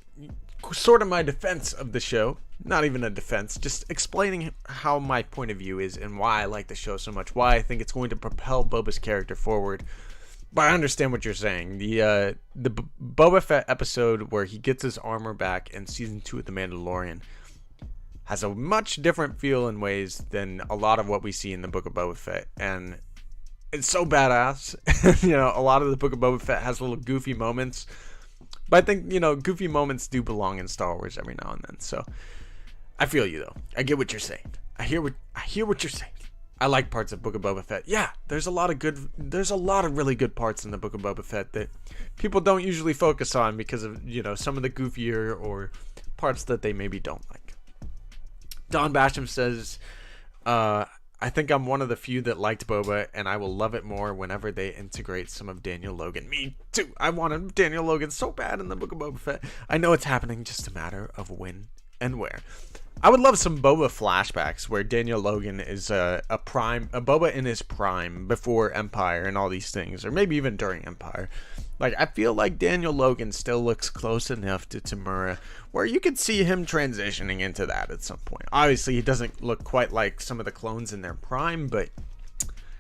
Speaker 1: sort of my defense of the show, not even a defense, just explaining how my point of view is and why I like the show so much, why I think it's going to propel Boba's character forward. But I understand what you're saying. The Boba Fett episode where he gets his armor back in season 2 of The Mandalorian has a much different feel in ways than a lot of what we see in the Book of Boba Fett, and it's so badass. A lot of the Book of Boba Fett has little goofy moments, but I think goofy moments do belong in Star Wars every now and then. So I feel you though. I get what you're saying. I hear what you're saying. I like parts of Book of Boba Fett. Yeah, there's a lot of really good parts in the Book of Boba Fett that people don't usually focus on because of, some of the goofier or parts that they maybe don't like. Don Basham says, I think I'm one of the few that liked Boba, and I will love it more whenever they integrate some of Daniel Logan. Me too. I wanted Daniel Logan so bad in the Book of Boba Fett. I know it's happening, just a matter of when and where. I would love some Boba flashbacks where Daniel Logan is a Boba in his prime before Empire and all these things, or maybe even during Empire. Like, I feel like Daniel Logan still looks close enough to Tamura where you could see him transitioning into that at some point. Obviously, he doesn't look quite like some of the clones in their prime, but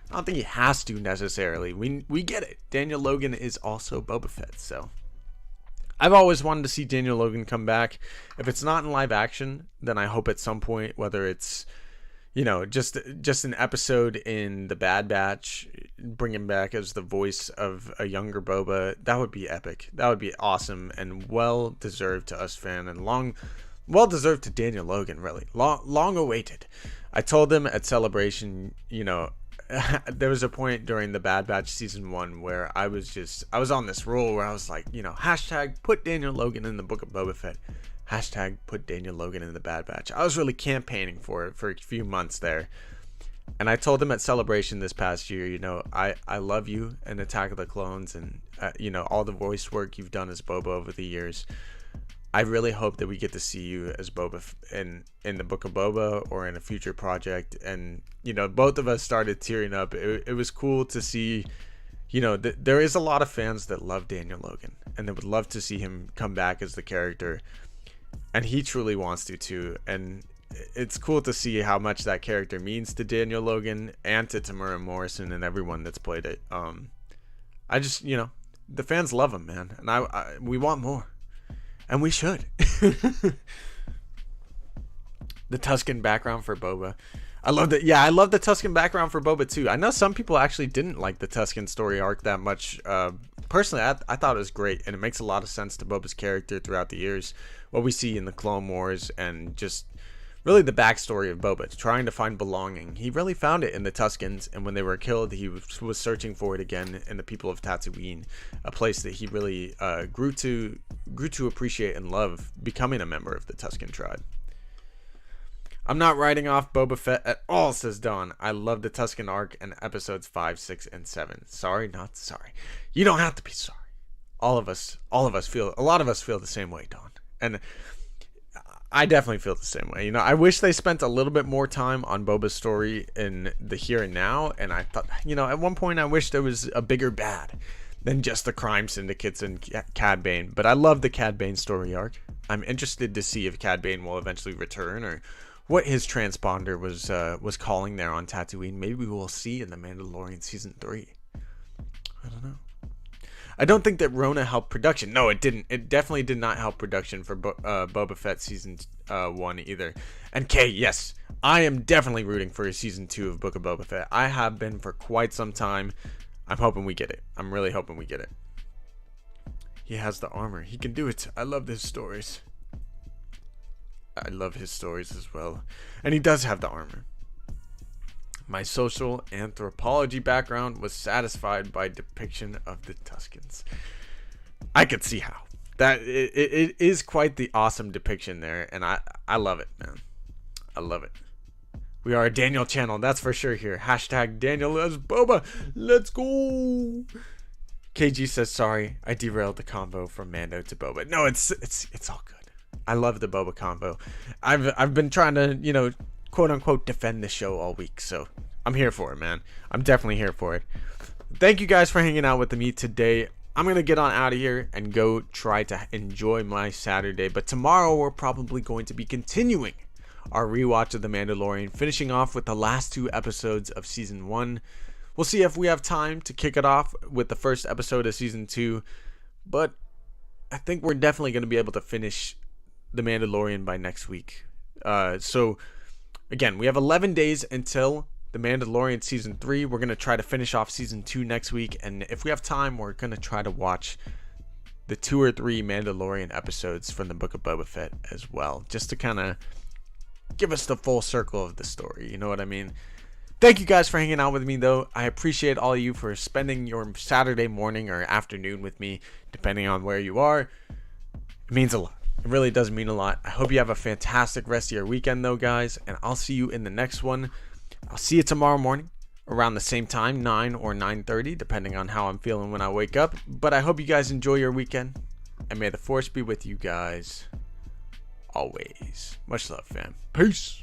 Speaker 1: I don't think he has to necessarily. We get it. Daniel Logan is also Boba Fett, so I've always wanted to see Daniel Logan come back. If it's not in live action, then I hope at some point, whether it's, just an episode in The Bad Batch, bring him back as the voice of a younger Boba, that would be epic. That would be awesome and well deserved to us fan, and well deserved to Daniel Logan, really. Long awaited. I told him at Celebration, there was a point during the Bad Batch season 1 where I was on this roll where I was like, hashtag put Daniel Logan in the Book of Boba Fett, hashtag put Daniel Logan in the Bad Batch. I was really campaigning for it for a few months there, and I told him at Celebration this past year, I love you and Attack of the Clones, and all the voice work you've done as Boba over the years. I really hope that we get to see you as Boba in the Book of Boba or in a future project. And, both of us started tearing up. It was cool to see, there is a lot of fans that love Daniel Logan and they would love to see him come back as the character. And he truly wants to too. And it's cool to see how much that character means to Daniel Logan and to Tamura Morrison and everyone that's played it. I just, the fans love him, man. And we want more. And we should. The Tusken background for Boba. I love that. Yeah, I love the Tusken background for Boba too. I know some people actually didn't like the Tusken story arc that much. Personally, I thought it was great, and it makes a lot of sense to Boba's character throughout the years. What we see in the Clone Wars and just really the backstory of Boba, trying to find belonging. He really found it in the Tuskens, and when they were killed, he was searching for it again in the people of Tatooine, a place that he really grew to appreciate and love, becoming a member of the Tusken tribe. I'm not writing off Boba Fett at all, says Dawn. I love the Tusken arc and episodes 5, 6, and 7. Sorry, not sorry. You don't have to be sorry. A lot of us feel the same way, Dawn. And I definitely feel the same way. I wish they spent a little bit more time on Boba's story in the here and now. And I thought, at one point I wish there was a bigger bad than just the crime syndicates and Cad Bane. But I love the Cad Bane story arc. I'm interested to see if Cad Bane will eventually return or what his transponder was calling there on Tatooine. Maybe we'll see in The Mandalorian season 3. I don't know. I don't think that Rona helped production. No, it didn't. It definitely did not help production for Boba Fett season 1 either. And Kay, yes, I am definitely rooting for a season 2 of Book of Boba Fett. I have been for quite some time. I'm hoping we get it. I'm really hoping we get it. He has the armor. He can do it. I love his stories. I love his stories as well. And he does have the armor. My social anthropology background was satisfied by depiction of the Tuskens. I could see how. That it is quite the awesome depiction there, and I love it, man. I love it. We are a Daniel channel, that's for sure here. Hashtag Daniel as Boba. Let's go. KG says sorry, I derailed the convo from Mando to Boba. No, it's all good. I love the Boba convo. I've been trying to, quote unquote defend the show all week, so I'm here for it, man. I'm definitely here for it. Thank you guys for hanging out with me today. I'm gonna get on out of here and go try to enjoy my Saturday, but tomorrow we're probably going to be continuing our rewatch of The Mandalorian, finishing off with the last 2 episodes of season 1. we'll see if we have time to kick it off with the first episode of season 2. But I think we're definitely going to be able to finish The Mandalorian by next week. So again, we have 11 days until The Mandalorian season 3. We're going to try to finish off season 2 next week. And if we have time, we're going to try to watch the 2 or 3 Mandalorian episodes from the Book of Boba Fett as well, just to kind of give us the full circle of the story. You know what I mean? Thank you guys for hanging out with me, though. I appreciate all of you for spending your Saturday morning or afternoon with me, depending on where you are. It means a lot. It really does mean a lot. I hope you have a fantastic rest of your weekend, though, guys, and I'll see you in the next one. I'll see you tomorrow morning around the same time, 9 or 9:30, depending on how I'm feeling when I wake up. But I hope you guys enjoy your weekend, and may the Force be with you guys always. Much love, fam. Peace.